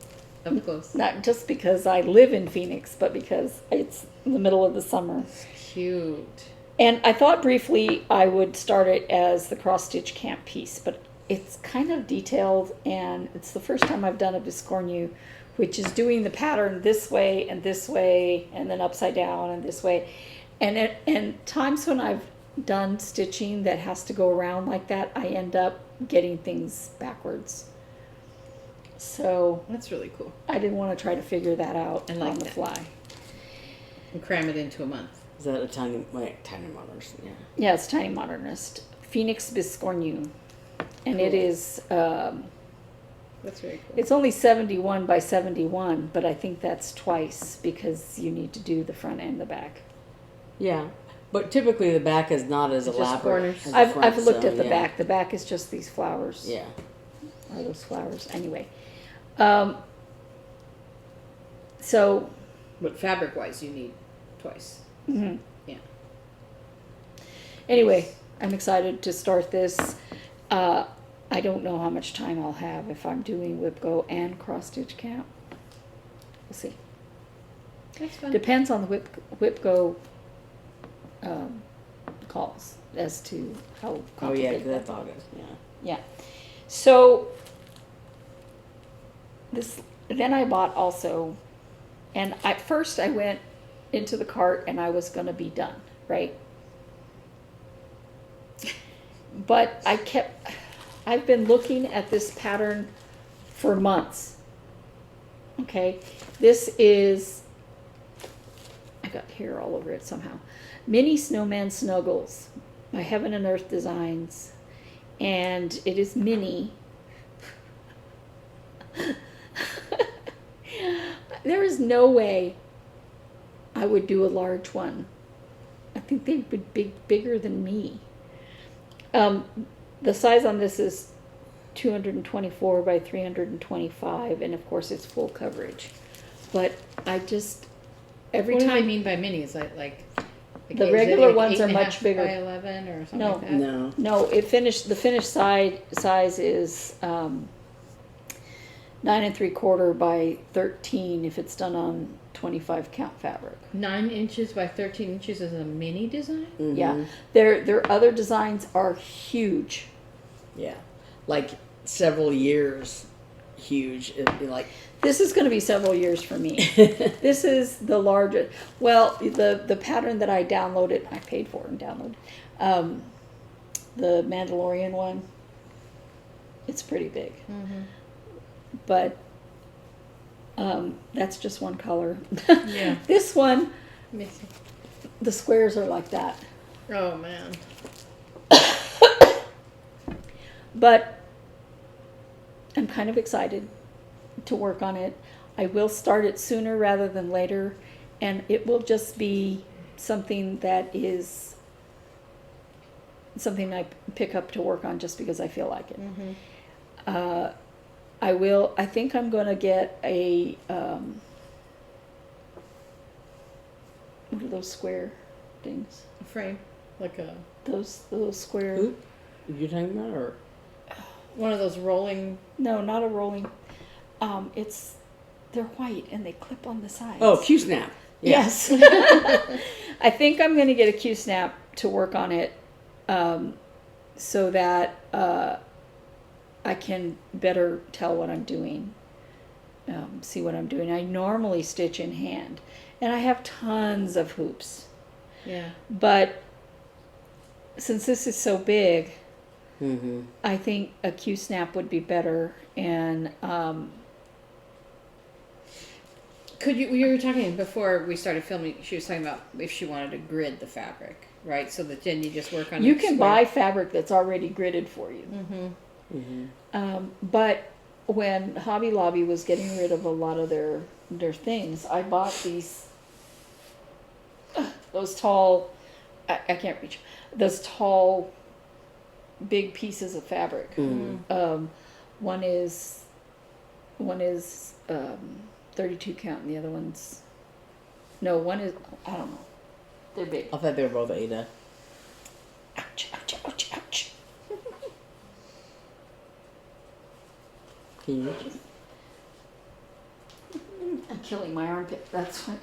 up close. Not just because I live in Phoenix, but because it's the middle of the summer. Cute. And I thought briefly I would start it as the cross-stitch camp piece, but it's kind of detailed, and it's the first time I've done a Discorn You, which is doing the pattern this way, and then upside down, and this way. And times when I've done stitching that has to go around like that, I end up getting things backwards. So That's really cool. I didn't want to try to figure that out I like on the that. fly. And cram it into a month. Is that a tiny modernist? Yeah. Yeah, it's Tiny Modernist. Phoenix Discorn You. And it is That's very cool. It's only 71 by 71, but I think that's twice because you need to do the front and the back. Yeah, but typically the back is not as It's just elaborate. corners. As the I've front, looked so, at the yeah. back. The back is just these flowers. Yeah. Are those flowers? Anyway. So, But fabric-wise, you need twice. mhm. Yeah. Anyway, I'm excited to start this. I don't know how much time I'll have if I'm doing WIP-GO and cross-stitch camp. We'll see. That's fun. Depends on the WIP-GO calls as to how Oh yeah, complicated because that's that- August. Yeah. Yeah. So then I bought also, and at first I went into the cart and I was going to be done, right? But I've been looking at this pattern for months. Okay, this is, I got hair all over it somehow. Mini Snowman Snuggles by Heaven and Earth Designs. And it is mini. There is no way I would do a large one. I think they would be bigger than me. The size on this is 224 by 325, and of course it's full coverage. But I just, every What do they time, mean by mini? Is that like The is it regular like ones are 8.5 much bigger. by 11 or something No. like that? No. no, the finished size is 9 3/4 by 13 if it's done on 25 count fabric. 9 inches by 13 inches is a mini design? Mhm. Yeah, their other designs are huge. Yeah. Like several years, huge. Like. This is going to be several years for me. This is the largest. Well, the pattern that I downloaded, I paid for and downloaded, the Mandalorian one. It's pretty big, but that's just one color. Yeah. This one, Missing. the squares are like that. Oh man. But I'm kind of excited to work on it. I will start it sooner rather than later, and it will just be something that is something I pick up to work on just because I feel like it. I think I'm going to get a, what are those square things? A frame. Like a Those square, Who? You talking about or? one of those rolling. no, not a rolling, they're white and they clip on the sides. Oh, Q-snap. Yeah. Yes. I think I'm going to get a Q-snap to work on it so that I can better tell what I'm doing, see what I'm doing. I normally stitch in hand, and I have tons of hoops. Yeah. But since this is so big, Mm-hmm. I think a Q-snap would be better. And Could you were talking before we started filming, she was talking about if she wanted to grid the fabric, right? So that then you just work on you each can square. buy fabric that's already gridded for you. Mm-hmm. But when Hobby Lobby was getting rid of a lot of their things, I bought those tall, I can't reach, those tall, big pieces of fabric. One is 32 count, and the other one is, I don't know. They're big. I thought they were both Ada. Ouch, ouch, ouch, ouch. Can you reach it? I'm killing my armpit, that's why.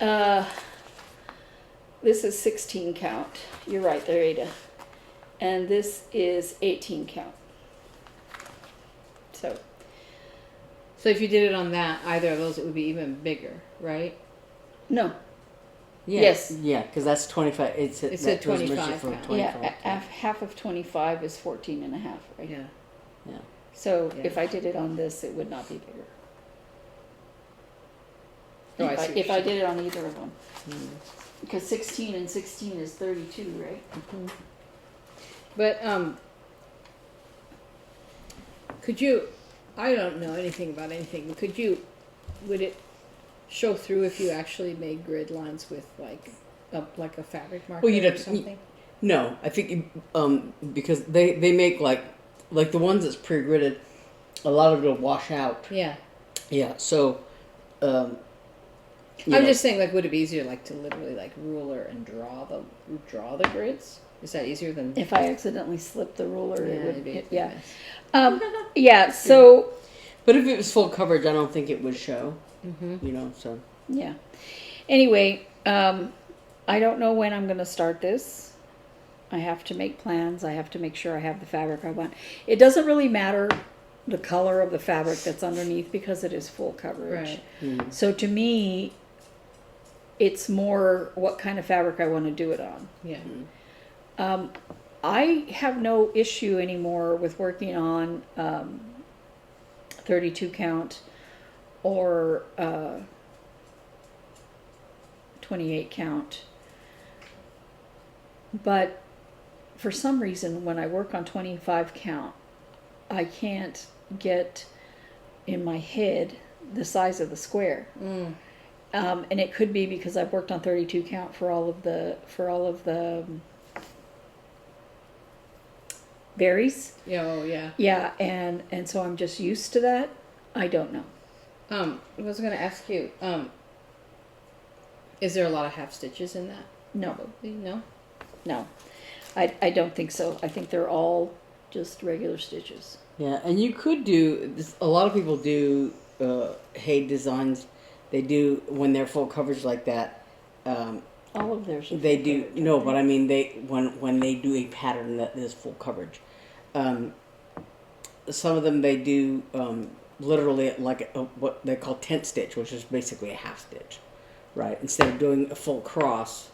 Oh. This is 16 count. You're right there, Ada. And this is 18 count. So, So if you did it on that, either of those, it would be even bigger, right? no. Yeah. Yes. Yeah, because that's 25. It's a that was mentioned 25 for count. 25. Yeah, half of 25 is 14 and a half, right? Yeah. Yeah. So Yeah. if I did it on this, it would not be bigger. Oh, I see what if you're I saying. did it on either of them. Because 16 and 16 is 32, right? But Could you? I don't know anything about anything. Could you? Would it show through if you actually made grid lines with like a fabric marker Well, you'd have or to- something? No, I think because they make like the ones that's pre-gridded, a lot of it'll wash out. Yeah. Yeah, so you I'm know, just saying, like, would it be easier, like, to literally like ruler and draw the grids? Is that easier than? If I accidentally slipped the ruler, it would it'd be hit, a yeah. mess. Yeah, so, but if it was full coverage, I don't think it would show. Mm-hmm. You know, so yeah. Anyway, I don't know when I'm going to start this. I have to make plans. I have to make sure I have the fabric I want. It doesn't really matter the color of the fabric that's underneath because it is full coverage. Right. So to me, it's more what kind of fabric I want to do it on. Yeah. I have no issue anymore with working on 32 count or 28 count. But for some reason, when I work on 25 count, I can't get in my head the size of the square. And it could be because I've worked on 32 count for all of the berries. Yeah. Oh, yeah. Yeah, and so I'm just used to that. I don't know. I was going to ask you. Is there a lot of half stitches in that? No, Probably no. no, I don't think so. I think they're all just regular stitches. yeah, and you could do this. A lot of people do hay designs. They do when they're full coverage like that. All of theirs. Are They full do coverage, no, aren't but they? I mean they when they do a pattern that is full coverage. Some of them they do literally like what they call tent stitch, which is basically a half stitch, right? Instead of doing a full cross,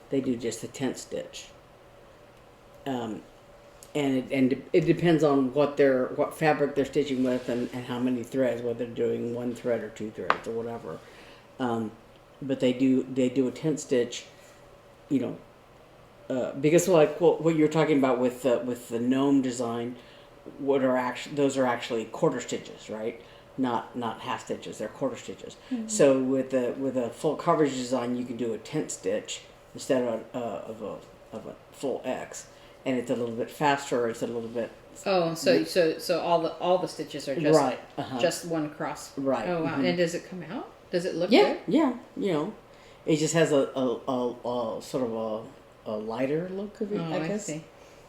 they do just a tent stitch. And it depends on what fabric they're stitching with and how many threads, whether they're doing one thread or two threads or whatever. But they do a tent stitch, you know, because like what you're talking about with the gnome design, those are actually quarter stitches, right? Not half stitches. They're quarter stitches. Mm-hmm. So with a full coverage design, you can do a tent stitch instead of a full X, and it's a little bit faster. It's a little bit Oh, so all the stitches are just right. Uh-huh. just one cross. Right. Oh wow! Mhm. And does it come out? Does it look Yeah, good? yeah. You know, it just has a sort of a lighter look of it, Oh, I guess. see.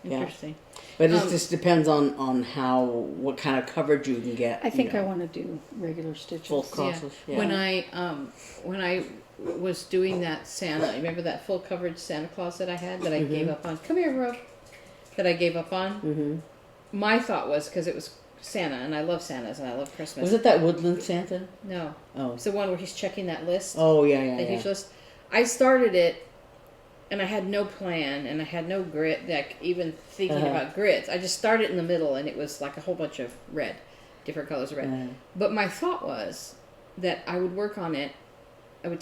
Yeah. Interesting. But it just depends on what kind of coverage you can get. I think you I know, want to do regular stitches. full crosses. Yeah. When I was doing that Santa, remember that full coverage Santa Claus that I had that I gave up on? Come here, Rob. That I gave up on. Mm-hmm. My thought was because it was Santa, and I love Santas, and I love Christmas. Was it that woodland Santa? No, Oh. it's the one where he's checking that list. Oh yeah. That huge list. I started it, and I had no plan, and I had no grit. Like even thinking about grits, I just started in the middle, and it was like a whole bunch of red, different colors of red. But my thought was that I would work on it. I would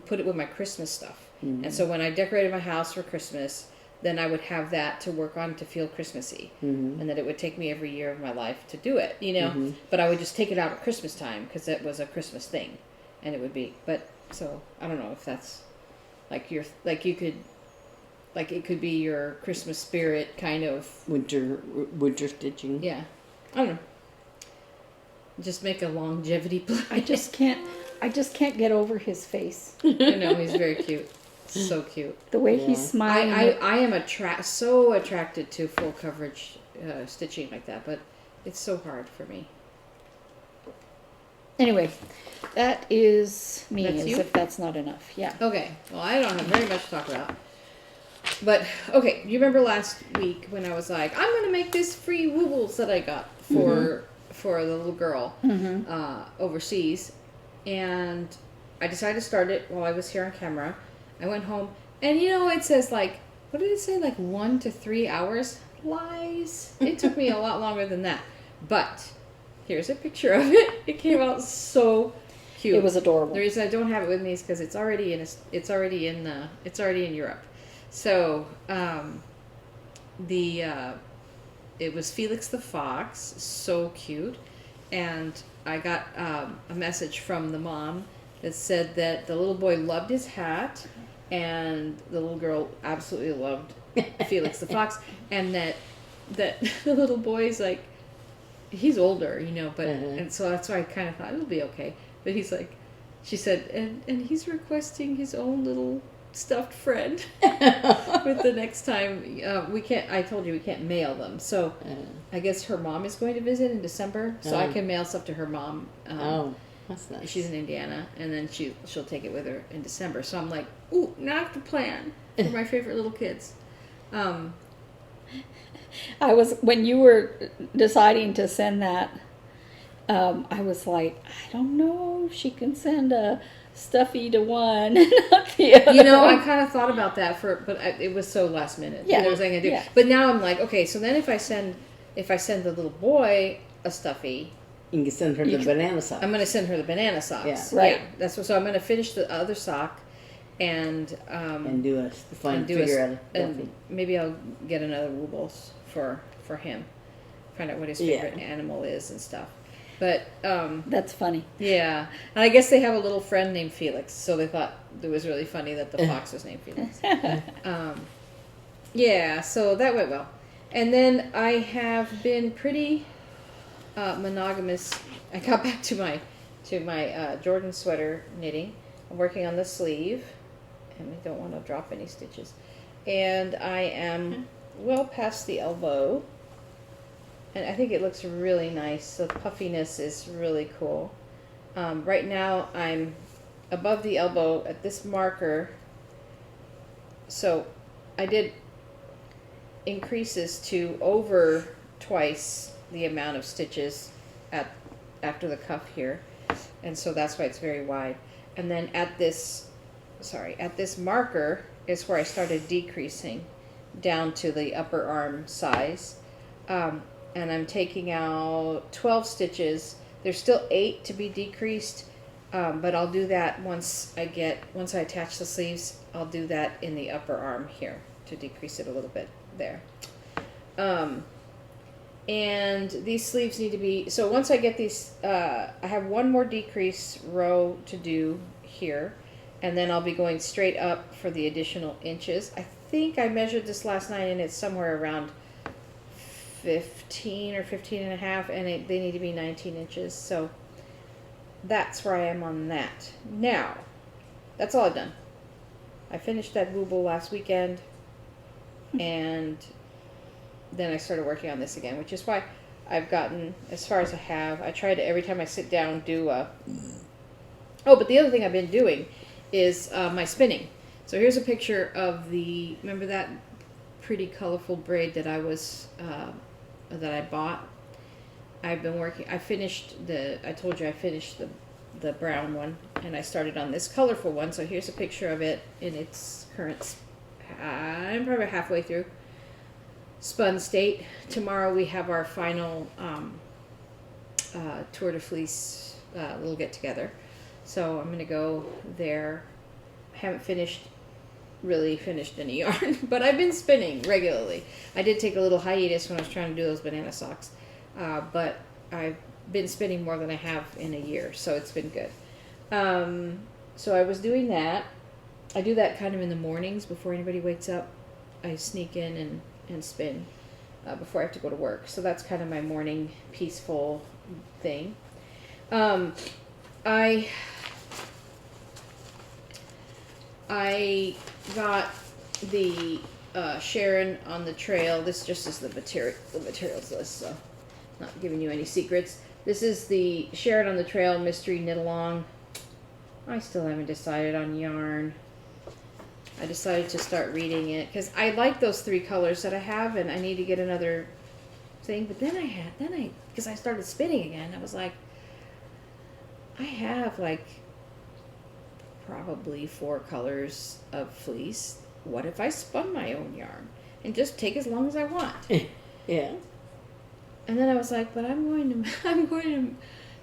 put it with my Christmas stuff, and so when I decorated my house for Christmas, then I would have that to work on to feel Christmassy, and that it would take me every year of my life to do it, you know. But I would just take it out at Christmas time because it was a Christmas thing, and it would be. But so I don't know if that's like you could, like it could be your Christmas spirit kind of winter stitching. Yeah, I don't know. Just make a longevity play. I just can't get over his face. I know he's very cute. So cute. The way Yeah. he's smiling. I am so attracted to full coverage stitching like that, but it's so hard for me. Anyway, that is me, That's as you? if that's not enough. Yeah. Okay, well I don't have very much to talk about. But, okay, you remember last week when I was like, I'm going to make this free woobles that I got for the little girl overseas. And I decided to start it while I was here on camera. I went home, and you know, it says like, what did it say, like 1 to 3 hours? Lies. It took me a lot longer than that. But, here's a picture of it. It came out so cute. It was adorable. The reason I don't have it with me is because it's already in Europe. So, it was Felix the Fox, so cute, and I got a message from the mom that said that the little boy loved his hat, and the little girl absolutely loved Felix the Fox, and that the little boy's like, he's older, but and so that's why I kind of thought it'll be okay. But he's like, she said, and he's requesting his own little stuffed friend. With the next time we can't. I told you we can't mail them, so I guess her mom is going to visit in December, so I can mail stuff to her mom. That's nice. She's in Indiana, and then she'll take it with her in December. So I'm like, ooh, now I have to plan for my favorite little kids. I was, when you were deciding to send that, I was like, I don't know if she can send a stuffy to one and not the other. I kind of thought about that but it was so last minute. Yeah. What was I gonna do? Yeah. But now I'm like, okay, so then if I send the little boy a stuffy, You can send her the banana sock. I'm gonna send her the banana socks. Yeah. Right. That's what. So I'm gonna finish the other sock, and do a figure out a and maybe I'll get another Woobles for him. Find out what his favorite animal is and stuff. But That's funny. yeah, and I guess they have a little friend named Felix, so they thought it was really funny that the fox was named Felix. Yeah, so that went well. And then I have been pretty monogamous. I got back to my Jordan sweater knitting. I'm working on the sleeve, and I don't want to drop any stitches. And I am well past the elbow. And I think it looks really nice. The puffiness is really cool. Right now I'm above the elbow at this marker. So I did increases to over twice the amount of stitches after the cuff here. And so that's why it's very wide. And then at this marker is where I started decreasing down to the upper arm size. And I'm taking out 12 stitches. There's still 8 to be decreased, but I'll do that once I attach the sleeves. I'll do that in the upper arm here to decrease it a little bit there. And these sleeves need to be, so once I get these, I have one more decrease row to do here, and then I'll be going straight up for the additional inches. I think I measured this last night, and it's somewhere around 15 or 15 and a half, and they need to be 19 inches. So that's where I am on that. Now, that's all I've done. I finished that Wooble last weekend, and then I started working on this again, which is why I've gotten as far as I have. I try to, every time I sit down, do a... Oh, but the other thing I've been doing is my spinning. So here's a picture of remember that pretty colorful braid that I bought? I've been working, I told you I finished the brown one, and I started on this colorful one. So here's a picture of it in its current, I'm probably halfway through, spun state. Tomorrow we have our final Tour de Fleece little get together. So I'm going to go there. Haven't really finished any yarn, but I've been spinning regularly. I did take a little hiatus when I was trying to do those banana socks, but I've been spinning more than I have in a year, so it's been good. So I was doing that. I do that kind of in the mornings before anybody wakes up. I sneak in and spin before I have to go to work. So that's kind of my morning peaceful thing. I got the Sharon on the Trail. This just is the materials list, so not giving you any secrets. This is the Sharon on the Trail Mystery Knit Along. I still haven't decided on yarn. I decided to start reading it because I like those 3 colors that I have, and I need to get another thing. But then because I started spinning again, I was like, I have like probably 4 colors of fleece. What if I spun my own yarn and just take as long as I want? Yeah. And then I was like, but I'm going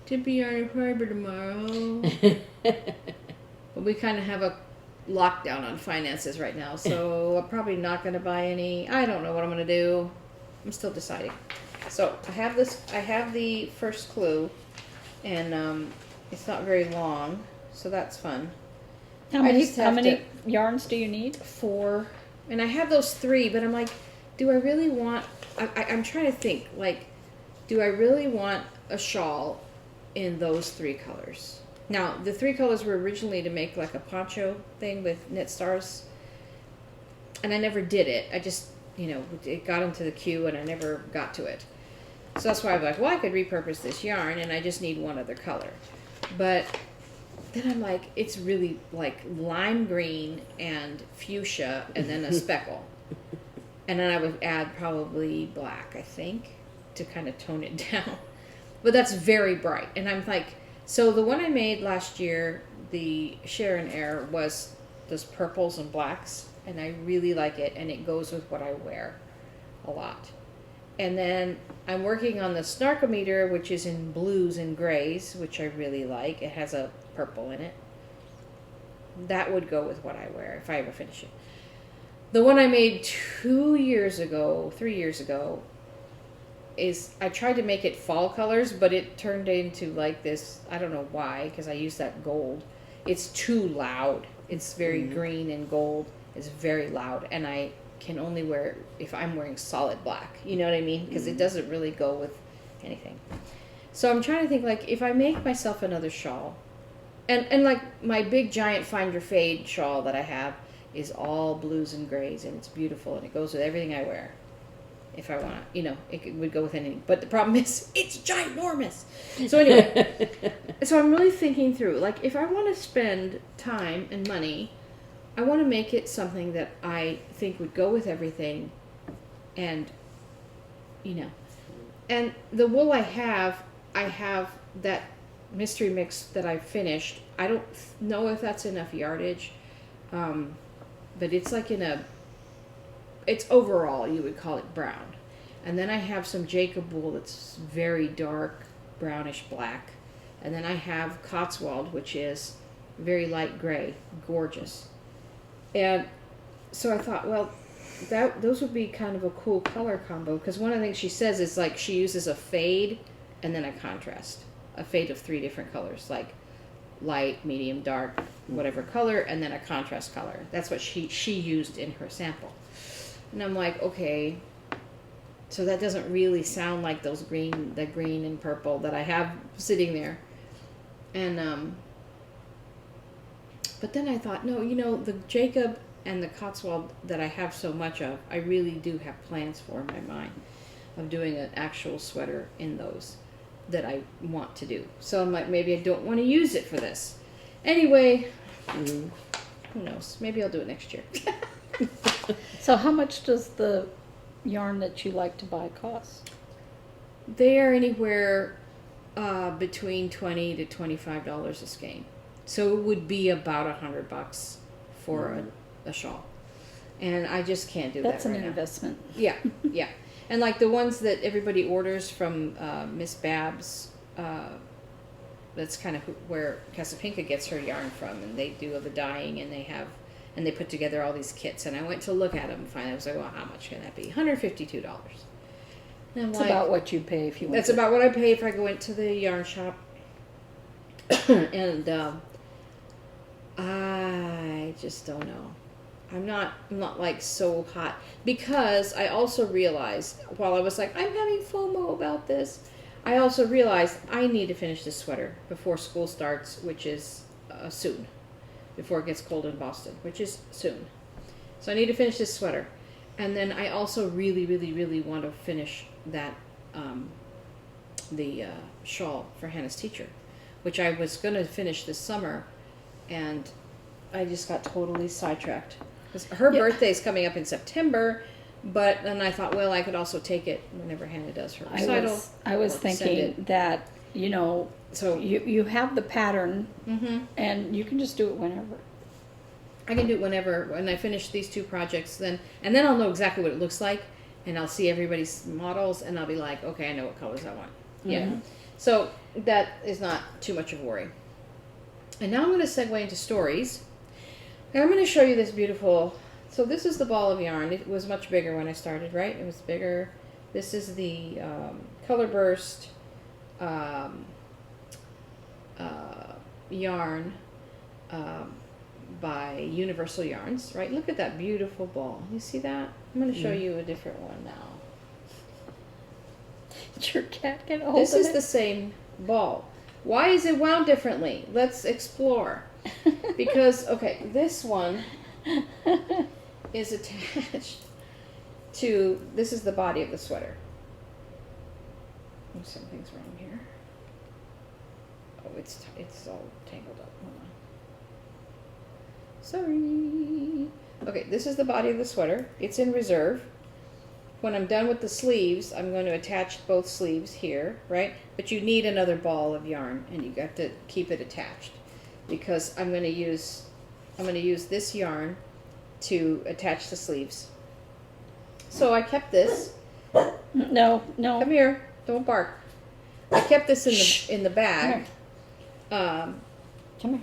to be yarn fiber tomorrow. But we kind of have a lockdown on finances right now, so I'm probably not going to buy any. I don't know what I'm going to do. I'm still deciding. So I have this. I have the first clue, and it's not very long, so that's fun. How many yarns do you need? 4, and I have those 3, but I'm like, do I really want? I'm trying to think. Like, do I really want a shawl in those 3 colors? Now, the 3 colors were originally to make like a poncho thing with knit stars, and I never did it. I just, it got into the queue, and I never got to it. So that's why I'm like, well, I could repurpose this yarn, and I just need one other color. But then I'm like, it's really like lime green and fuchsia, and then a speckle. And then I would add probably black, I think, to kind of tone it down. But that's very bright. And I'm like, so the one I made last year, the Share and Air, was those purples and blacks. And I really like it. And it goes with what I wear a lot. And then I'm working on the Snarkometer, which is in blues and grays, which I really like. It has a purple in it. That would go with what I wear if I ever finish it. The one I made 3 years ago, is I tried to make it fall colors, but it turned into like this, I don't know why, because I used that gold. It's too loud. It's very green and gold. It's very loud, and I can only wear it if I'm wearing solid black. You know what I mean? Because it doesn't really go with anything. So I'm trying to think, like, if I make myself another shawl, and like my big giant Find Your Fade shawl that I have is all blues and grays, and it's beautiful, and it goes with everything I wear. If I want to, it would go with anything. But the problem is, it's ginormous. So anyway, so I'm really thinking through, like, if I want to spend time and money, I want to make it something that I think would go with everything, and, and the wool I have that mystery mix that I finished. I don't know if that's enough yardage, but it's like it's overall, you would call it brown. And then I have some Jacob wool that's very dark, brownish black. And then I have Cotswold, which is very light gray, gorgeous. And so I thought, well, those would be kind of a cool color combo, because one of the things she says is like she uses a fade and then a contrast. A fade of 3 different colors, like light, medium, dark, whatever color, and then a contrast color. That's what she used in her sample. And I'm like, okay, so that doesn't really sound like the green and purple that I have sitting there. And but then I thought, no, the Jacob and the Cotswold that I have so much of, I really do have plans for in my mind of doing an actual sweater in those that I want to do. So I'm like, maybe I don't want to use it for this. Anyway, who knows? Maybe I'll do it next year. So how much does the yarn that you like to buy cost? They are anywhere between $20 to $25 a skein. So it would be about $100 for a shawl. And I just can't do That's that right an now. investment. Yeah, yeah. And like the ones that everybody orders from Miss Babs, that's kind of where Casapinka gets her yarn from, and they do the dyeing, and they put together all these kits. And I went to look at them and finally I was like, well, how much can that be? $152. And That's about what you pay if you want. That's about what I pay if I go into the yarn shop. And I just don't know. I'm not like so hot, because I also realized while I was like, I'm having FOMO about this, I also realized I need to finish this sweater before school starts, which is soon, before it gets cold in Boston, which is soon. So I need to finish this sweater. And then I also really, really, really want to finish that, the shawl for Hannah's teacher, which I was going to finish this summer, and I just got totally sidetracked. Her birthday's coming up in September, but then I thought, well, I could also take it whenever Hannah does her recital. I was thinking that, so you have the pattern, and you can just do it whenever. I can do it whenever, when I finish these 2 projects, and then I'll know exactly what it looks like, and I'll see everybody's models, and I'll be like, okay, I know what colors I want. Yeah. So that is not too much of a worry. And now I'm going to segue into stories. And I'm going to show you this beautiful, so this is the ball of yarn. It was much bigger when I started, right? It was bigger, This is the Color Burst yarn by Universal Yarns, right? Look at that beautiful ball. You see that? I'm going to show you a different one now. Your cat can hold This is it. the same ball. Why is it wound differently? Let's explore. Because, okay, this one is attached to, this is the body of the sweater. Oh, something's wrong here. Oh, it's all tangled up. Hold on. Sorry. Okay, this is the body of the sweater. It's in reserve. When I'm done with the sleeves, I'm going to attach both sleeves here, right? But you need another ball of yarn, and you got to keep it attached because I'm going to use this yarn to attach the sleeves. So I kept this. No. Come here, don't bark. I kept this in the bag. Come here.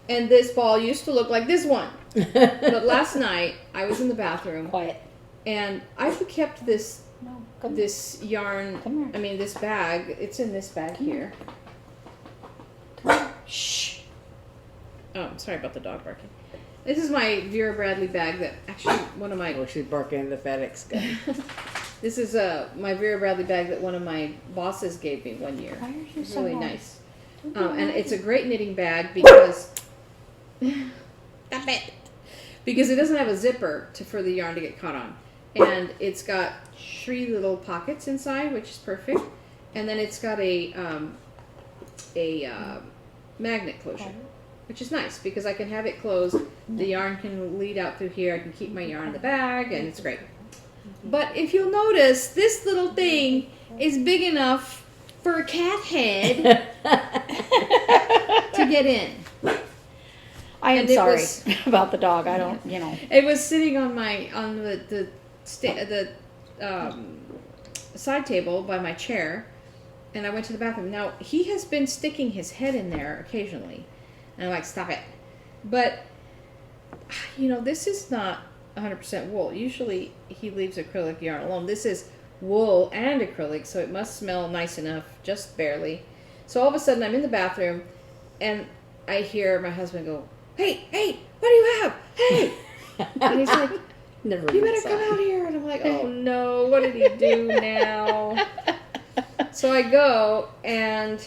And this ball used to look like this one. But last night I was in the bathroom. Quiet. And I kept this No. Come this yarn. Come here. I mean, this bag. It's in this bag here. Shh. Oh, I'm sorry about the dog barking. This is my Vera Bradley bag that actually one of my. Oh, she's barking at the FedEx guy. This is my Vera Bradley bag that one of my bosses gave me one year. Why are you It's so really naughty? nice. And it's a great knitting bag because. Stop it. Because it doesn't have a zipper for the yarn to get caught on. And it's got 3 little pockets inside, which is perfect. And then it's got a magnet closure, which is nice because I can have it closed. The yarn can lead out through here. I can keep my yarn in the bag, and it's great. But if you'll notice, this little thing is big enough for a cat head to get in. I am And it sorry was- about the dog. I don't, It was sitting on the side table by my chair, and I went to the bathroom. Now he has been sticking his head in there occasionally, and I'm like, stop it. But this is not 100% wool. Usually he leaves acrylic yarn alone. This is wool and acrylic, so it must smell nice enough, just barely. So all of a sudden I'm in the bathroom, and I hear my husband go, hey, what do you have? Hey! And he's like, Never you better come out here. And I'm like, oh no, what did he do now? So I go, and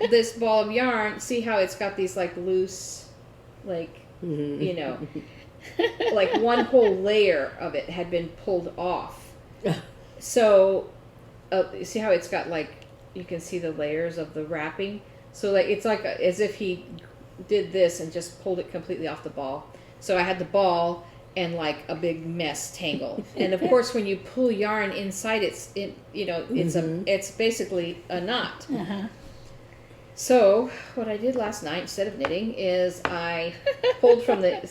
this ball of yarn, see how it's got these like loose, like, like one whole layer of it had been pulled off. So, see how it's got like, you can see the layers of the wrapping? So like it's like as if he did this and just pulled it completely off the ball. So I had the ball and like a big mess tangle. And of course, when you pull yarn inside, it's basically a knot. Uh-huh. So what I did last night instead of knitting is I pulled from the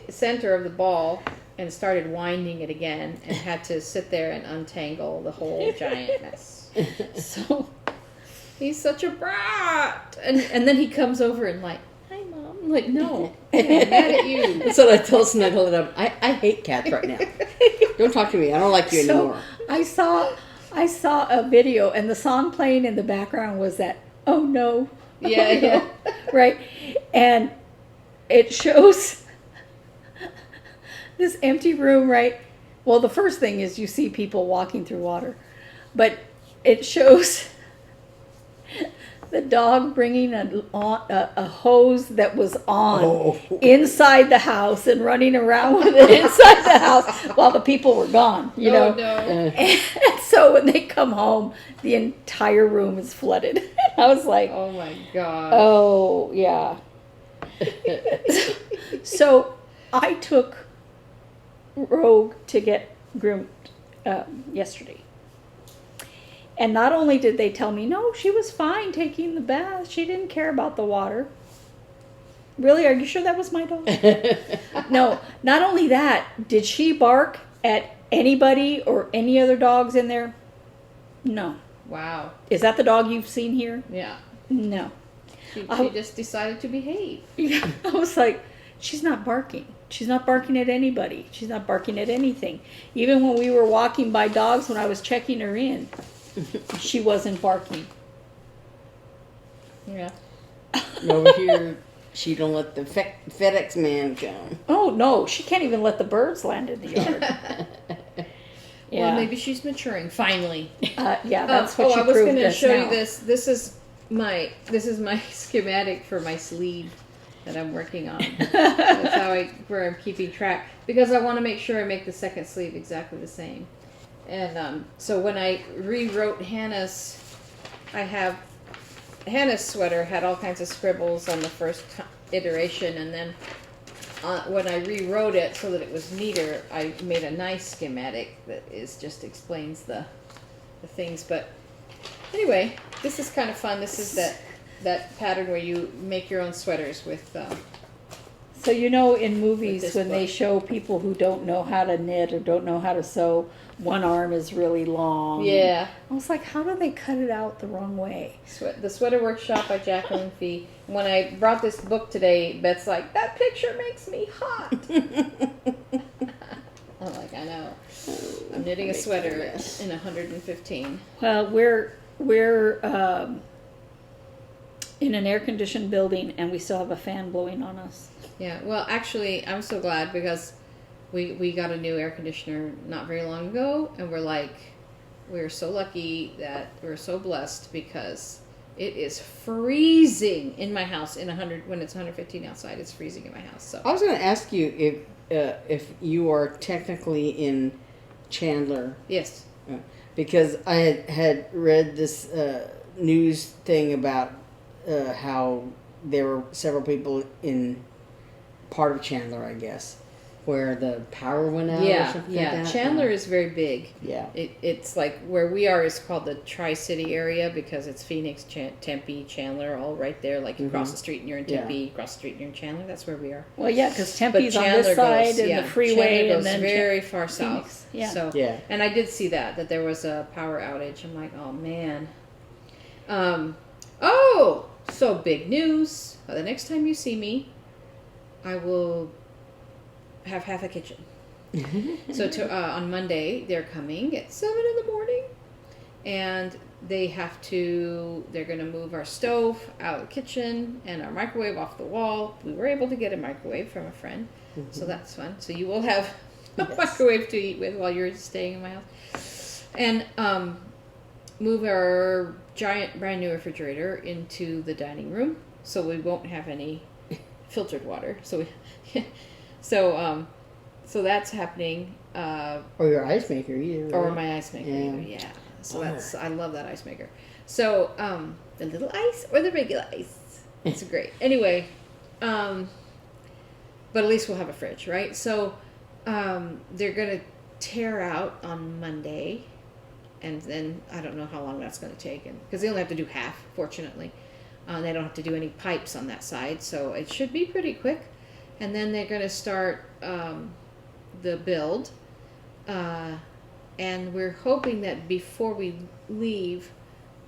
center of the ball and started winding it again, and had to sit there and untangle the whole giant mess. So He's such a brat. And then he comes over and like, hi, Mom. I'm like, no, I'm mad at you. That's what I told Snuggle. I hate cats right now. Don't talk to me. I don't like you anymore. I saw a video, and the song playing in the background was that, oh no. Yeah, yeah. Right? And it shows this empty room, right? Well, the first thing is you see people walking through water. But it shows the dog bringing a hose that was on inside the house and running around with it inside the house while the people were gone, you know. No. And so when they come home, the entire room is flooded. I was like, Oh my God. oh, yeah. So I took Rogue to get groomed yesterday. And not only did they tell me, no, she was fine taking the bath. She didn't care about the water. Really? Are you sure that was my dog? No, not only that, did she bark at anybody or any other dogs in there? No. Wow. Is that the dog you've seen here? Yeah. No. She just decided to behave. Yeah, I was like, she's not barking. She's not barking at anybody. She's not barking at anything. Even when we were walking by dogs when I was checking her in, she wasn't barking. Yeah. Over here, she don't let the FedEx man come. Oh, no. She can't even let the birds land in the yard. Yeah. Well, maybe she's maturing finally. Yeah, that's what she I was proved going to us show now. you this. This is my schematic for my sleeve that I'm working on. That's where I'm keeping track, because I want to make sure I make the second sleeve exactly the same. And so when I rewrote Hannah's sweater had all kinds of scribbles on the first iteration, and then when I rewrote it so that it was neater, I made a nice schematic that just explains the things. But anyway, this is kind of fun. This is that pattern where you make your own sweaters with. So in movies when they book. show people who don't know how to knit or don't know how to sew, one arm is really long. Yeah. I was like, how do they cut it out the wrong way? The Sweater Workshop by Jacqueline Fee. When I brought this book today, Beth's like, "That picture makes me hot." I'm like, I know. I'm knitting a sweater in 115. Well, we're in an air-conditioned building, and we still have a fan blowing on us. Yeah, well, actually, I'm so glad, because we got a new air conditioner not very long ago, and we're so lucky that we're so blessed, because it is freezing in my house when it's 115 outside. It's freezing in my house. So I was going to ask you if you are technically in Chandler. yes, Because I had read this news thing about how there were several people in part of Chandler, I guess, where the power went out or something like that. Chandler is very big. Yeah. It's like where we are is called the Tri-City area, because it's Phoenix, Tempe, Chandler, all right there. Like you cross the street and you're in Tempe, cross the street and you're in Chandler. That's where we are. Well, yeah, because Tempe's on this side and the freeway, Chandler goes and then very far Phoenix. south. Yeah. So, Yeah. and I did see that there was a power outage. I'm like, oh man. So big news. The next time you see me, I will have half a kitchen. So on Monday, they're coming at 7 a.m, and they're going to move our stove out of the kitchen and our microwave off the wall. We were able to get a microwave from a friend, so that's fun. So you will have a microwave to eat with while you're staying in my house. And move our giant brand new refrigerator into the dining room, so we won't have any filtered water. So that's happening. Or your ice maker, either. Right? Or my ice maker, yeah. So I love that ice maker. So the little ice or the regular ice, it's great. Anyway, but at least we'll have a fridge, right? So they're gonna tear out on Monday, and then I don't know how long that's gonna take, because they only have to do half, fortunately. They don't have to do any pipes on that side, so it should be pretty quick. And then they're gonna start the build, and we're hoping that before we leave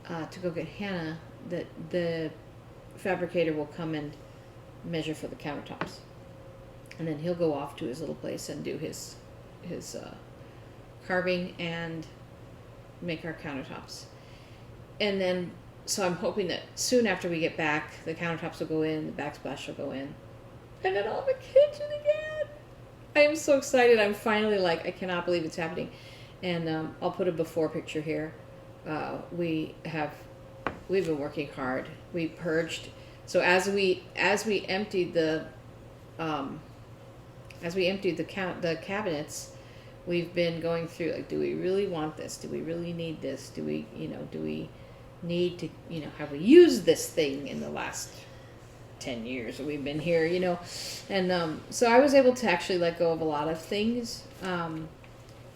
to go get Hannah, that the fabricator will come and measure for the countertops, and then he'll go off to his little place and do his carving and make our countertops. And then, so I'm hoping that soon after we get back, the countertops will go in, the backsplash will go in, and then I'll have a kitchen again. I am so excited. I'm finally I cannot believe it's happening. And I'll put a before picture here. We've been working hard. We purged. So as we emptied the cabinets, we've been going through, do we really want this? Do we really need this? Do we need to, have we used this thing in the last 10 years that we've been here, and so I was able to actually let go of a lot of things, and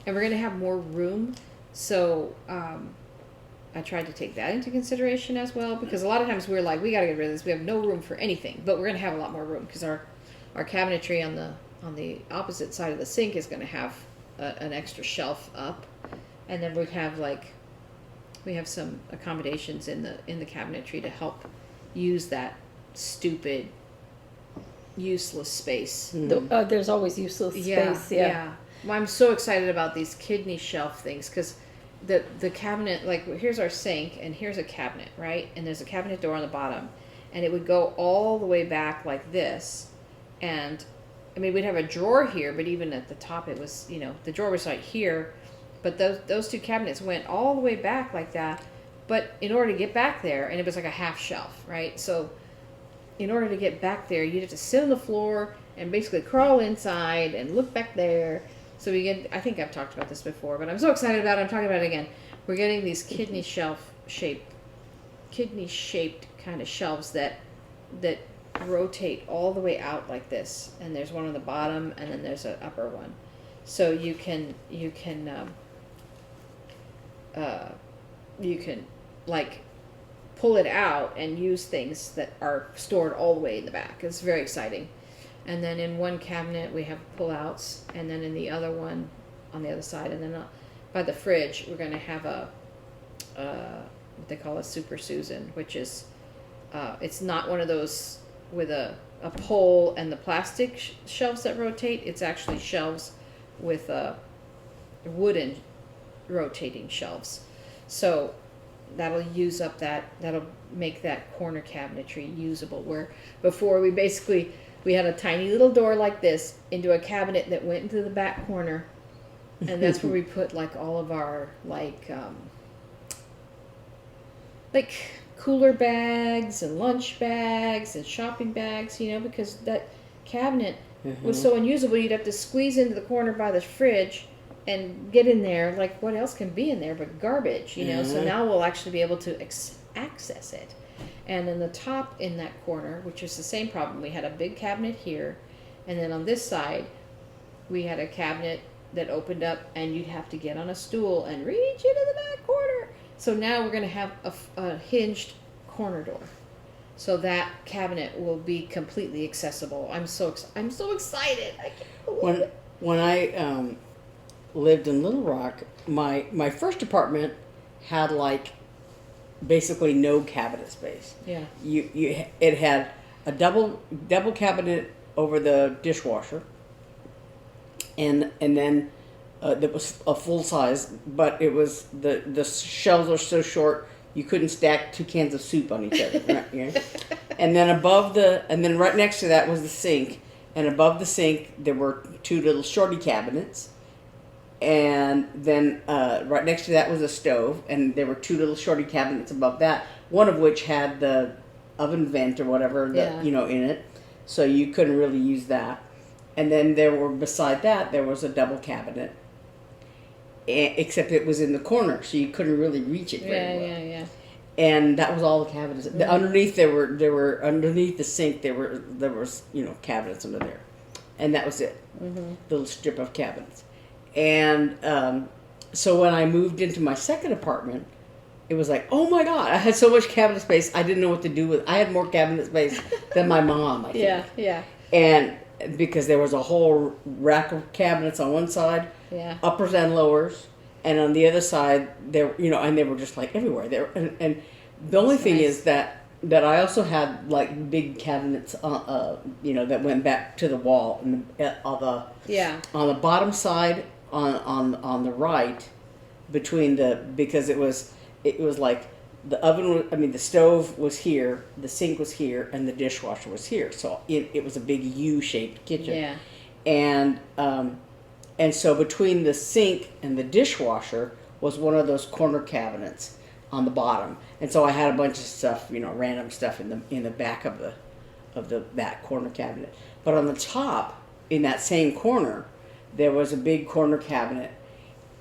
we're going to have more room, so I tried to take that into consideration as well, because a lot of times we're like, we got to get rid of this, we have no room for anything, but we're going to have a lot more room, because our cabinetry on the opposite side of the sink is going to have an extra shelf up, and then we have some accommodations in the cabinetry to help use that stupid useless space. There's always useless space. Yeah. Well, I'm so excited about these kidney shelf things because the cabinet, like here's our sink and here's a cabinet, right? And there's a cabinet door on the bottom, and it would go all the way back like this, and I mean we'd have a drawer here, but even at the top it was, you know, the drawer was right here, but those two cabinets went all the way back like that. But in order to get back there, and it was like a half shelf, right? So in order to get back there, you'd have to sit on the floor and basically crawl inside and look back there. So we get, I think I've talked about this before, but I'm so excited about it, I'm talking about it again. We're getting these kidney shaped kind of shelves that rotate all the way out like this. And there's one on the bottom, and then there's an upper one. So you can like pull it out and use things that are stored all the way in the back. It's very exciting. And then in one cabinet we have pull-outs, and then in the other one on the other side, and then by the fridge we're going to have what they call a Super Susan, which is it's not one of those with a pole and the plastic shelves that rotate. It's actually shelves with wooden rotating shelves. So that'll use up that'll make that corner cabinetry usable, where before we had a tiny little door like this into a cabinet that went into the back corner, and that's where we put like all of our like cooler bags and lunch bags and shopping bags, you know, because that cabinet was so unusable. You'd have to squeeze into the corner by the fridge and get in there. Like, what else can be in there but garbage, you know? So now we'll actually be able to access it. And in the top in that corner, which is the same problem, we had a big cabinet here, and then on this side we had a cabinet that opened up and you'd have to get on a stool and reach into the back corner. So now we're going to have a hinged corner door, so that cabinet will be completely accessible. I'm so excited. I can't believe it. When I lived in Little Rock, my first apartment had like basically no cabinet space. Yeah. It had a double cabinet over the dishwasher, and then that was a full size, but it was the shelves were so short you couldn't stack 2 cans of soup on each other. Right, you know? And then right next to that was the sink, and above the sink there were 2 little shorty cabinets. And then right next to that was a stove, and there were 2 little shorty cabinets above that, one of which had the oven vent or whatever that you know in it, so you couldn't really use that. And then beside that there was a double cabinet, except it was in the corner, so you couldn't really reach it very well. Yeah. And that was all the cabinets. Underneath there were underneath the sink there was you know cabinets under there, and that was it. Little strip of cabinets. And so when I moved into my second apartment, it was like, oh my God, I had so much cabinet space, I didn't know what to do with it. I had more cabinet space than my mom, I think. Yeah. And because there was a whole rack of cabinets on one side, uppers and lowers, and on the other side, there, you know, and they were just like everywhere. There, and the only thing is that I also had like big cabinets, you know, that went back to the wall and on the bottom side. On the right, because it was like the oven the stove was here, the sink was here, and the dishwasher was here, so it was a big U-shaped kitchen. And so between the sink and the dishwasher was one of those corner cabinets on the bottom, and so I had a bunch of stuff, you know, random stuff in the back of that corner cabinet. But on the top, in that same corner, there was a big corner cabinet,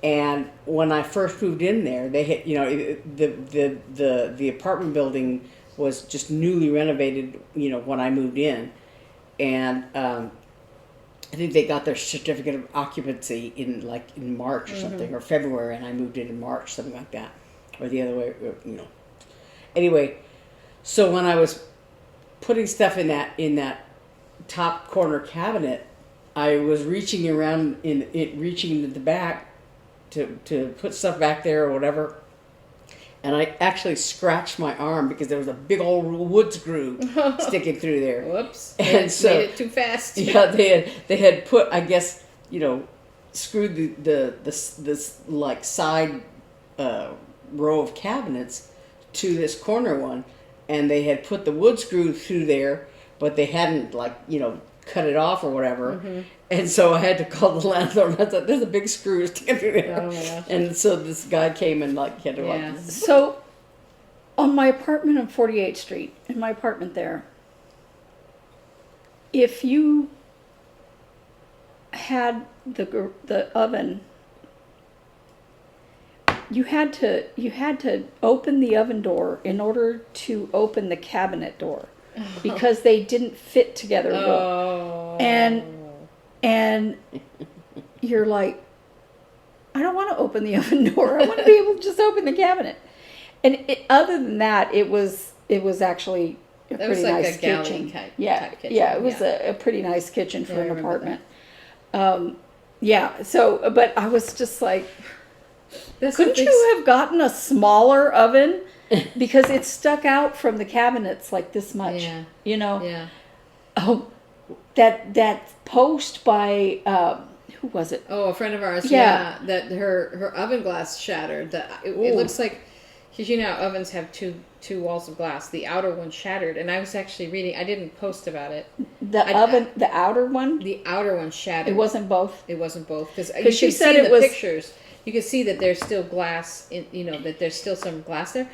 and when I first moved in there, they had, you know, the apartment building was just newly renovated, you know, when I moved in, and I think they got their certificate of occupancy in March or something, or February, and I moved in March, something like that, or the other way, you know. Anyway, so when I was putting stuff in that top corner cabinet, I was reaching into the back to put stuff back there or whatever, and I actually scratched my arm because there was a big old wood screw sticking through there. Whoops! And so made it too fast. Yeah, they had put, I guess, screwed this like side row of cabinets to this corner one, and they had put the wood screw through there, but they hadn't cut it off or whatever. Mm-hmm. And so I had to call the landlord. I thought, there's a big screw sticking through there. Oh my gosh. And so this guy came and had to Yeah. So, on my apartment on 48th Street, in my apartment there, if you had the oven, you had to open the oven door in order to open the cabinet door, because they didn't fit together. Oh. And you're like, I don't want to open the oven door. I want to be able to just open the cabinet. And other than that, it was actually a That pretty was like nice a galley kitchen. type kitchen. Yeah, it was Yeah. a pretty nice kitchen for Yeah, I an remember apartment. Yeah, so, but I was just like, That's couldn't what they you have gotten a smaller oven? Because it stuck out from the cabinets like this much. Yeah. Yeah. Yeah. That post by, who was it? Oh, a friend of ours. Yeah. That her oven glass shattered. It looks like, because ovens have two walls of glass. The outer one shattered, and I was actually reading. I didn't post about it. The outer one? The outer one shattered. It wasn't both? It wasn't both, because she said see in it the was- pictures. You can see that there's still glass in. That there's still some glass there.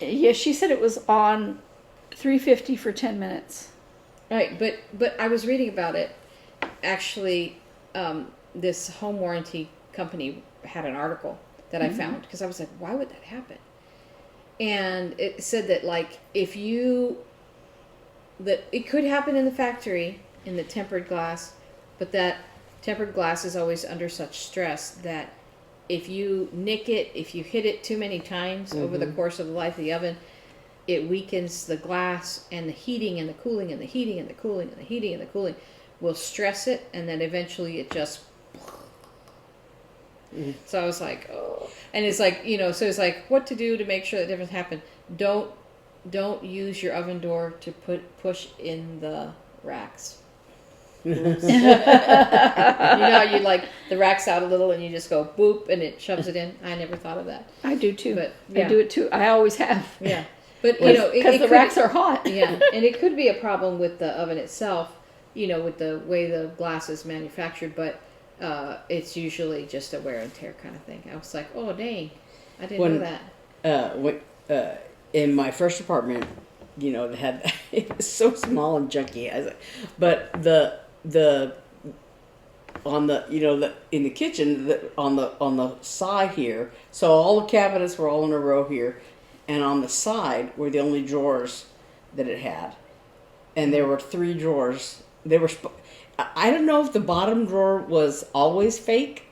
Yeah, she said it was on $3.50 for 10 minutes. Right, but I was reading about it. Actually, this home warranty company had an article that I found, because I was like, why would that happen? And it said that that it could happen in the factory in the tempered glass, but that tempered glass is always under such stress that if you nick it, if you hit it too many times over the course of the life of the oven, it weakens the glass, and the heating and the cooling and the heating and the cooling and the heating and the cooling will stress it, and then eventually it just... So I was like, oh. And it's like, so it's like, what to do to make sure that doesn't happen. Don't use your oven door to push in the racks. You know, you the rack's out a little and you just go boop and it shoves it in. I never thought of that. I do too. But, I do it too. I always have. Yeah. But, because the racks are hot. Yeah. And it could be a problem with the oven itself, with the way the glass is manufactured, but it's usually just a wear and tear kind of thing. I was like, oh, dang. I didn't know that. In my first apartment, they had, it was so small and junky. I was like, but on the in the kitchen, on the side here, so all the cabinets were all in a row here, and on the side were the only drawers that it had, and there were 3 drawers. They were I don't know if the bottom drawer was always fake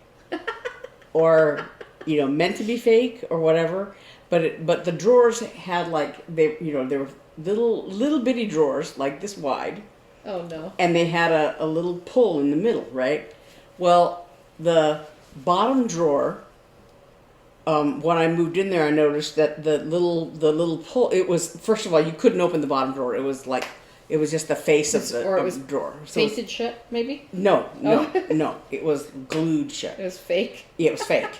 or meant to be fake or whatever, but the drawers had they were little bitty drawers like this wide. Oh, no. And they had a little pull in the middle, right? Well, the bottom drawer, when I moved in there, I noticed that the little pull, it was, first of all, you couldn't open the bottom drawer. It was just the face of the drawer. So Pasted shut, maybe? No. It was glued shut. It was fake? Yeah, it was fake.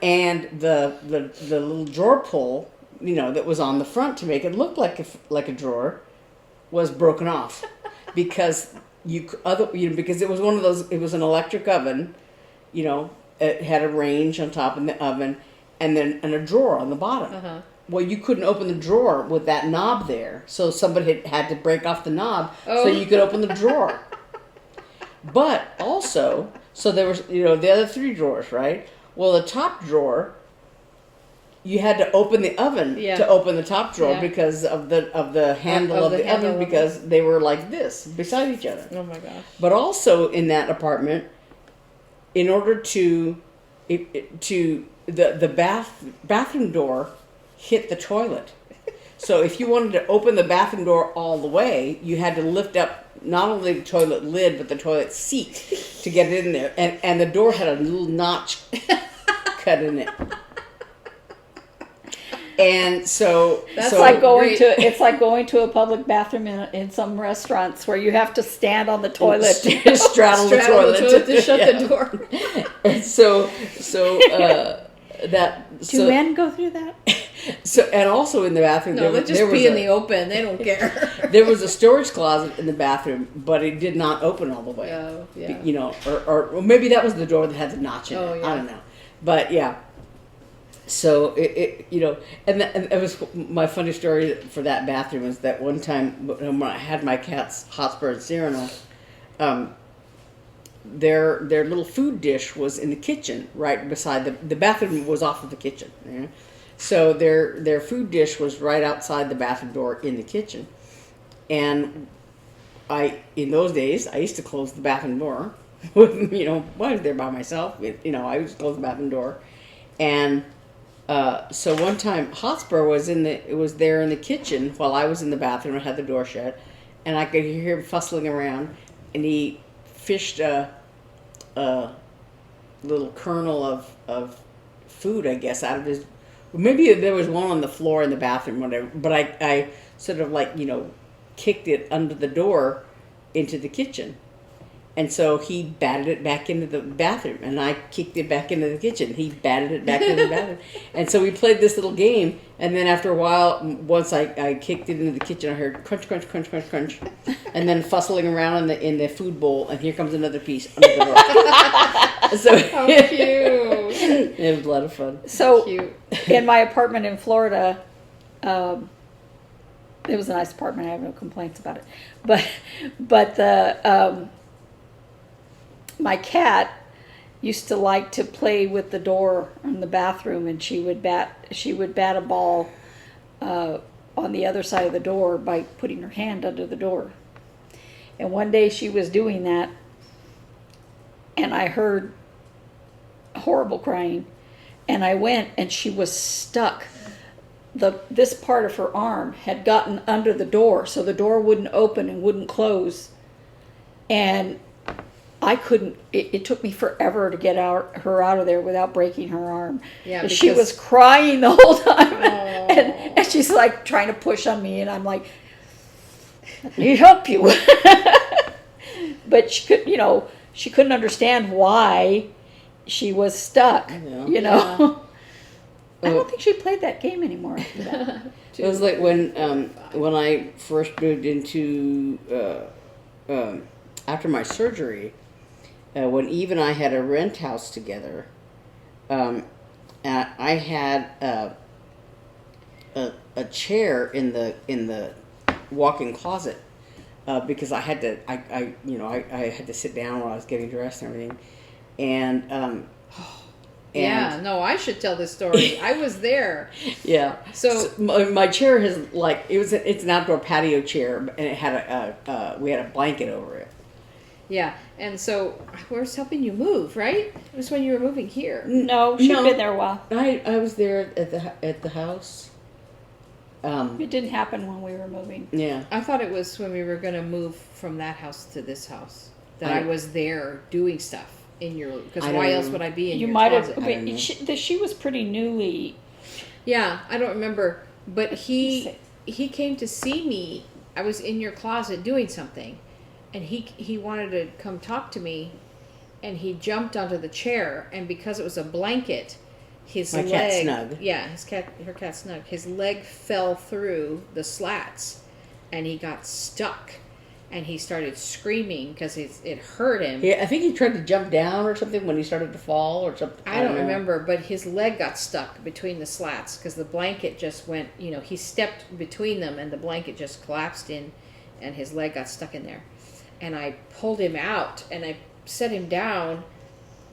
And the little drawer pull, that was on the front to make it look like a drawer, was broken off. Because because it was one of those, it was an electric oven, it had a range on top of the oven, and a drawer on the bottom. Uh-huh. Well, you couldn't open the drawer with that knob there, so somebody had to break off the knob so you could open the drawer. But also, so there was, the other 3 drawers, right? Well, the top drawer, you had to open the oven to open the top drawer because of the handle of the oven, because they were like this beside each other. Oh my gosh! But also in that apartment, in order to the bathroom door hit the toilet, so if you wanted to open the bathroom door all the way, you had to lift up not only the toilet lid but the toilet seat to get it in there, and the door had a little notch cut in it. And so That's It's like going great. to a public bathroom in some restaurants where you have to stand on the toilet. straddle the toilet to shut Yeah. the door. And so that Do men go through that? so and also in the bathroom No, they there just was pee in the open. They don't care. there was a storage closet in the bathroom, but it did not open all the way. Oh, yeah. You know, or maybe that was the door that had the notch in Oh, it. yeah. I don't know, but yeah. So it you know, and it was my funny story for that bathroom is that one time when I had my cats Hotspur and Cyrano, their little food dish was in the kitchen right beside the bathroom was off of the kitchen. You know? So their food dish was right outside the bathroom door in the kitchen, and in those days I used to close the bathroom door. You know, I was there by myself. You know, I used to close the bathroom door, and so one time Hotspur was there in the kitchen while I was in the bathroom. I had the door shut, and I could hear him fussling around, and he fished a little kernel of food, I guess, out of his. Maybe there was one on the floor in the bathroom, whatever. But I sort of like, you know, kicked it under the door into the kitchen. And so he batted it back into the bathroom, and I kicked it back into the kitchen. He batted it back into the bathroom. And so we played this little game, and then after a while, once I kicked it into the kitchen, I heard crunch, crunch, crunch, crunch, crunch, and then fussling around in the food bowl, and here comes another piece under the door. So How cute. it was a lot of fun. So Cute. in my apartment in Florida, it was a nice apartment. I have no complaints about it. But the my cat used to like to play with the door in the bathroom, and she would bat a ball on the other side of the door by putting her hand under the door. And one day she was doing that, and I heard horrible crying, and I went, and she was stuck. This part of her arm had gotten under the door, so the door wouldn't open and wouldn't close. And I couldn't, it took me forever to get her out of there without breaking her arm. Yeah, And she because- was crying the whole time. Aw. And she's like trying to push on me, and I'm like, let me help you. But she couldn't understand why she was stuck, Yeah. you know. I Oh. don't think she played that game anymore after that. It was like when I first moved into after my surgery, when Eve and I had a rent house together. I had a chair in the walk-in closet because I had to I had to sit down while I was getting dressed and everything, and Yeah, no, I should tell this story. I was there. yeah. So- my chair has it's an outdoor patio chair, and it had we had a blanket over it. Yeah, and so I was helping you move, right? It was when you were moving here. No, she'd No. been there a while. I was there at the house. It didn't happen when we were moving. Yeah. I thought it was when we were going to move from that house to this house that I- I was there doing stuff in your. Because I why don't else know. would I be in You your might closet? have. I don't know. But she was pretty newly. Yeah, I don't remember, but he came to see me. I was in your closet doing something, and he wanted to come talk to me, and he jumped onto the chair, and because it was a blanket, his My leg, cat Snug. yeah, her cat Snug, his leg fell through the slats, and he got stuck, and he started screaming because it hurt him. Yeah, I think he tried to jump down or something when he started to fall or something. I don't know. remember, but his leg got stuck between the slats because the blanket just went, he stepped between them and the blanket just collapsed in and his leg got stuck in there. And I pulled him out and I set him down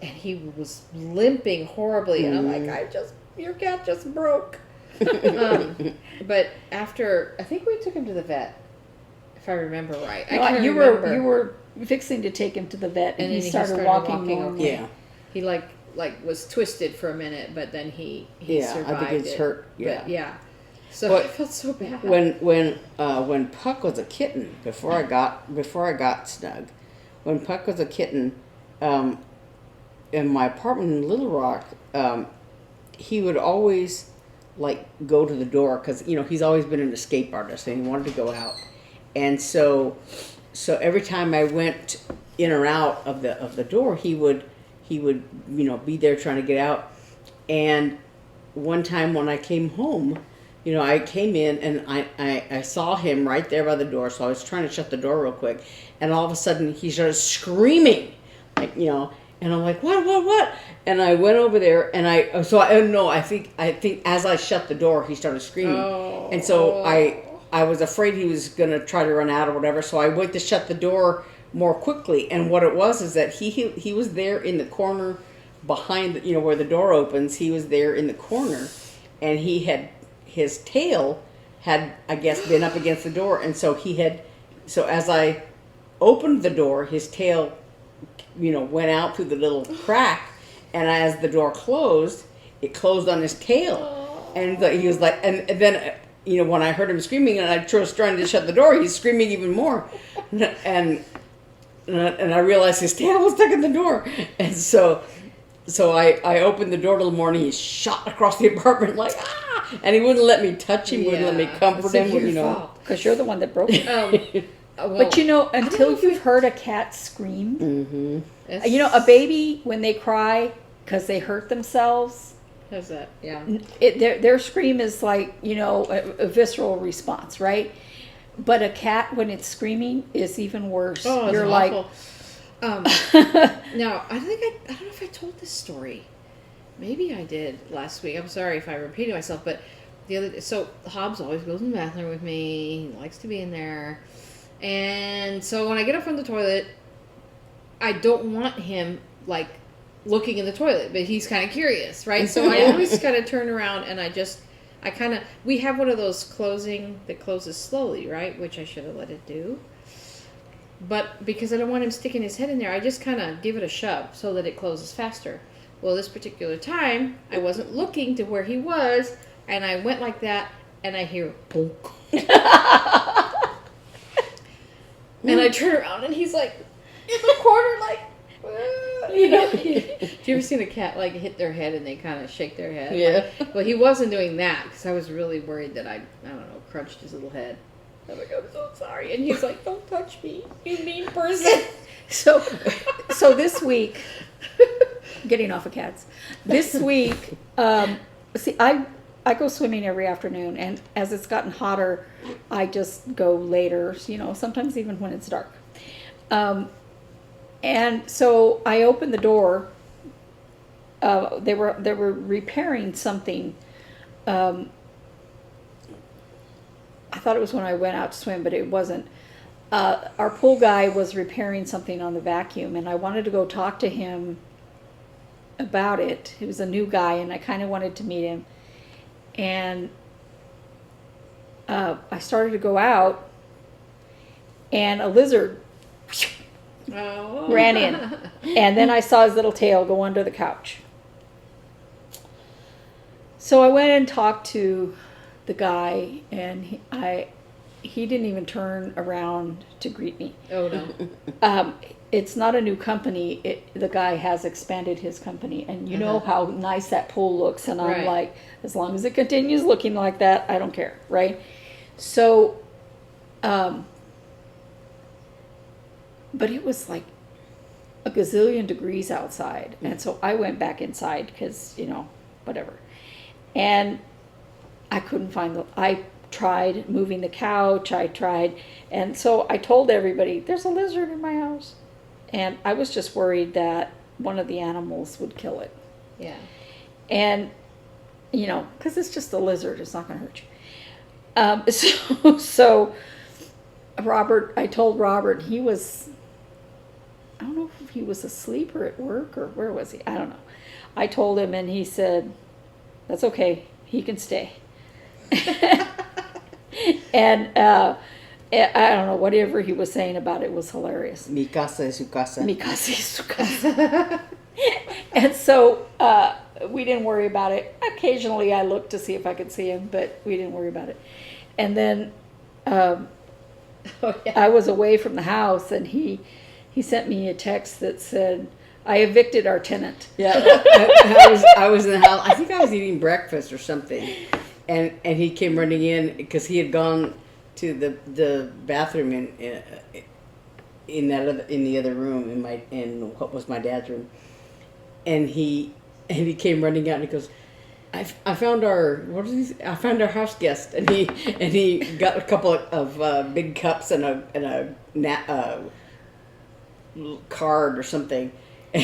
and he was limping horribly. And I'm like, your cat just broke. But after, I think we took him to the vet, if I remember right. I can't you remember. were fixing to take him to the vet, and And he then he started started walking walking normally. Yeah. He like was twisted for a minute, but then he Yeah, survived I think it's it. hurt. Yeah. But yeah. So But I felt so bad. When Puck was a kitten, before I got Snug, when Puck was a kitten, in my apartment in Little Rock, he would always like go to the door because he's always been an escape artist and he wanted to go out, and so every time I went in or out of the door, he would be there trying to get out. And one time when I came home, I came in and I saw him right there by the door, so I was trying to shut the door real quick, and all of a sudden he started screaming, like, and I'm like, what? And I went over there, and I think as I shut the door, he started screaming, and so I was afraid he was gonna try to run out or whatever, so I went to shut the door more quickly, and what it was is that he was there in the corner behind, where the door opens. He was there in the corner, and his tail had, I guess, been up against the door, and so as I opened the door, his tail, went out through the little crack, and as the door closed, it closed on his tail, and he was like, and then, when I heard him screaming, and I was trying to shut the door, he's screaming even more, and I realized his tail was stuck in the door, and so I opened the door a little more, and he shot across the apartment like, and he wouldn't let me touch him, wouldn't let me comfort him, because you're the one that broke it. Well, but until you've heard a cat scream, mm-hmm. A baby, when they cry because they hurt themselves, how's that? Yeah. Their scream is like, a visceral response, right? But a cat, when it's screaming, is even worse. Oh, it's You're awful. Now, I don't know if I told this story. Maybe I did last week. I'm sorry if I repeated myself, but so Hobbs always goes in the bathroom with me. He likes to be in there. And so when I get up from the toilet, I don't want him, like, looking in the toilet, but he's kind of curious, right? So I always kind of turn around and we have one of those that closes slowly, right? Which I should have let it do. But because I don't want him sticking his head in there, I just kind of give it a shove so that it closes faster. Well, this particular time, I wasn't looking to where he was, and I went like that, and I hear bonk. And I turn around, and he's like in the corner, like, have you ever seen a cat like hit their head and they kind of shake their head? Yeah. Like, well, he wasn't doing that because I was really worried that I don't know, crunched his little head. I'm like, I'm so sorry, and he's like, don't touch me, you mean person. So this week, getting off of cats. This week, see, I go swimming every afternoon, and as it's gotten hotter, I just go later, sometimes even when it's dark. And so I opened the door. They were repairing something. I thought it was when I went out to swim, but it wasn't. Our pool guy was repairing something on the vacuum, and I wanted to go talk to him about it. He was a new guy, and I kind of wanted to meet him. And I started to go out, and a lizard ran in. And then I saw his little tail go under the couch. So I went and talked to the guy, and he didn't even turn around to greet me. Oh, no. It's not a new company. The guy has expanded his company, and you know how nice that pool looks, and I'm like, as long as it continues looking like that, I don't care, right? So, but it was like a gazillion degrees outside, and so I went back inside because, whatever. And I couldn't find I tried moving the couch, and so I told everybody, there's a lizard in my house. And I was just worried that one of the animals would kill it. Yeah. And, because it's just a lizard, it's not going to hurt you. So Robert, I told Robert, I don't know if he was asleep or at work or where was he? I don't know. I told him, and he said, that's okay, he can stay. And I don't know, whatever he was saying about it was hilarious. Mi casa es su casa. Mi casa es su casa. And so we didn't worry about it. Occasionally I looked to see if I could see him, but we didn't worry about it. And then I was away from the house, and he sent me a text that said, I evicted our tenant. Yeah, I was in the house. I think I was eating breakfast or something. and he came running in because he had gone to the bathroom in the other room in what was my dad's room, and he came running out and he goes, I found our I found our house guest, and he got a couple of big cups and a card or something. And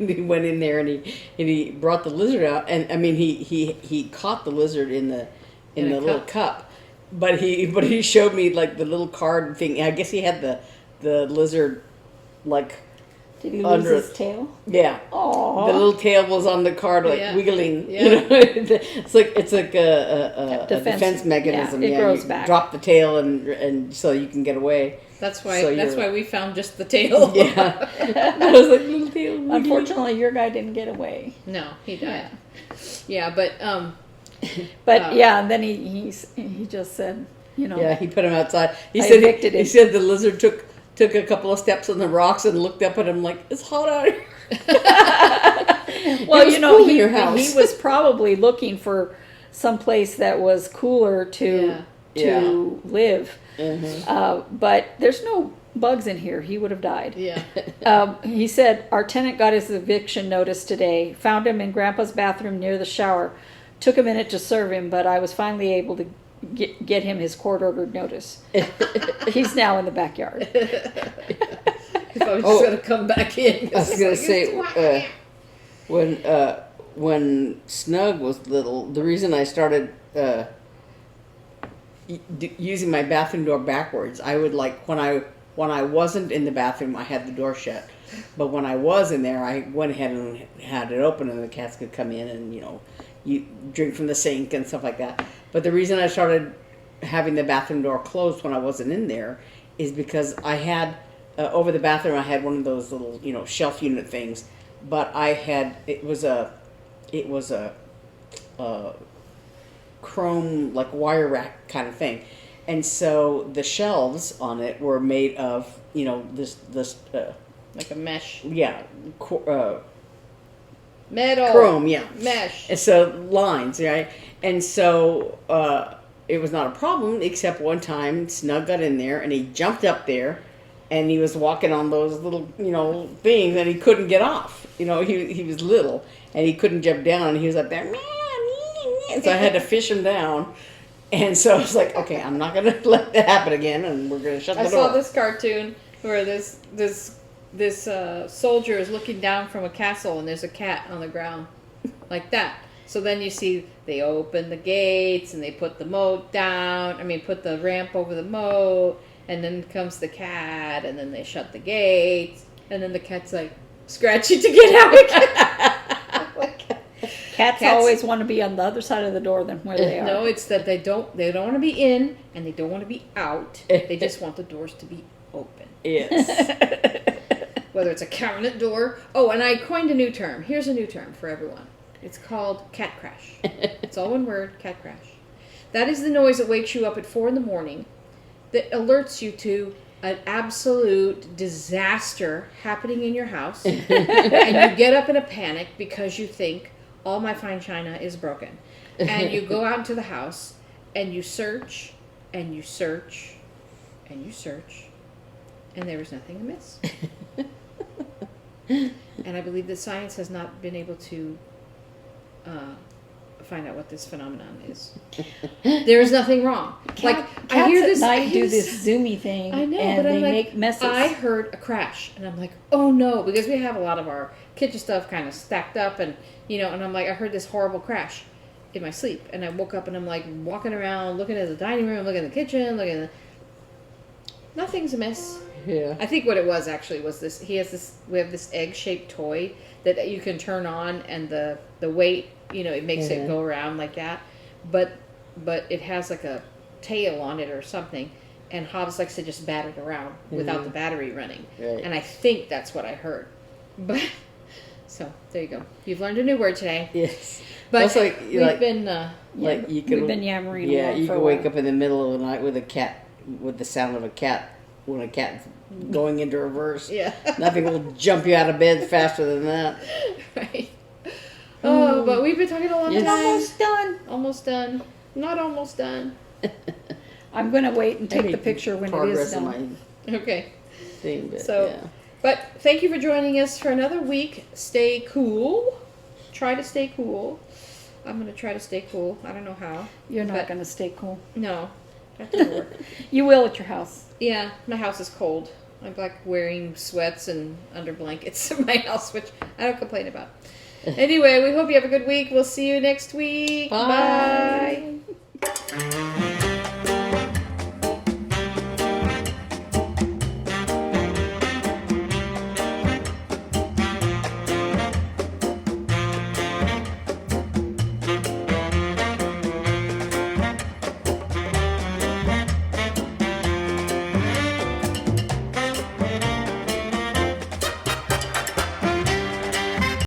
he went in there and he brought the lizard out, and I mean he caught the lizard in the little cup, but he showed me like the little card thing. I guess he had the lizard like. Did he lose his tail? Yeah. Aww. The little tail was on the card, like wiggling. Yeah. You know, it's like a defense mechanism. Yeah, it grows back. You drop the tail and so you can get away. That's why we found just the tail. Yeah. I was like, little tail. Wiggling. Unfortunately, your guy didn't get away. No, he died. Yeah, but yeah, and then he just said, you know. Yeah, he put him outside. He evicted him. He said the lizard took a couple of steps on the rocks and looked up at him like, it's hot out here. Well, you know, your house. he was probably looking for some place that was cooler to live. Mm-hmm. But there's no bugs in here. He would have died. Yeah. He said, our tenant got his eviction notice today, found him in Grandpa's bathroom near the shower. Took a minute to serve him, but I was finally able to get him his court-ordered notice. He's now in the backyard. If I was just going to come back in. I was going to say, when Snug was little, the reason I started using my bathroom door backwards, I would like, when I wasn't in the bathroom, I had the door shut. But when I was in there, I went ahead and had it open and the cats could come in and, you drink from the sink and stuff like that. But the reason I started having the bathroom door closed when I wasn't in there is because I had, over the bathroom, I had one of those little, shelf unit things. But it was a chrome, like wire rack kind of thing. And so the shelves on it were made of, this like a mesh. Yeah. Metal. Chrome, yeah. Mesh. And so lines, right? And so it was not a problem, except one time Snug got in there and he jumped up there and he was walking on those little, things and he couldn't get off. He was little and he couldn't jump down and he was up there, and so I had to fish him down. And so I was like, okay, I'm not going to let that happen again and we're going to shut the door. I saw this cartoon where this soldier is looking down from a castle and there's a cat on the ground like that. So then you see they open the gates and they put the moat down. Put the ramp over the moat, and then comes the cat, and then they shut the gates, and then the cat's like scratching to get out again. Cats always want to be on the other side of the door than where they are. No, it's that they don't want to be in and they don't want to be out. They just want the doors to be open. Yes. Whether it's a cabinet door. Oh, and I coined a new term. Here's a new term for everyone. It's called cat crash. It's all one word, cat crash. That is the noise that wakes you up at 4 a.m. that alerts you to an absolute disaster happening in your house. And you get up in a panic because you think, all my fine china is broken. And you go out into the house and you search and you search and you search and there is nothing amiss. And I believe that science has not been able to find out what this phenomenon is. There is nothing wrong. Cats I hear this. At night do this zoomy thing. I know, and but they I'm make messes. I heard a crash, and I'm like, oh no, because we have a lot of our kitchen stuff kind of stacked up, and and I'm like, I heard this horrible crash in my sleep, and I woke up and I'm like walking around, looking at the dining room, looking at the kitchen, looking at nothing's amiss. Yeah. I think what it was actually was this. We have this egg-shaped toy that you can turn on, and the weight, it makes it go around like that. But it has like a tail on it or something, and Hobbs likes to just bat it around without the battery running. Right. And I think that's what I heard. But so there you go. You've learned a new word today. Yes. But that's like, we've been we've been yammering. Yeah, you for can a wake while. up in the middle of the night with a cat, with the sound of a cat. When a cat's going into reverse, nothing will jump you out of bed faster than that. Right. Oh, but we've been talking a long time. Almost done. Almost done. Not almost done. I'm going to wait and I take the made picture when it progress is on done. my Okay. thing, but So, yeah. but thank you for joining us for another week. Stay cool. Try to stay cool. I'm going to try to stay cool. I don't know how. You're not But- going to stay cool. No, that doesn't work. You will at your house. Yeah, my house is cold. I'm like wearing sweats and under blankets in my house, which I don't complain about. Anyway, we hope you have a good week. We'll see you next week. Bye. Bye.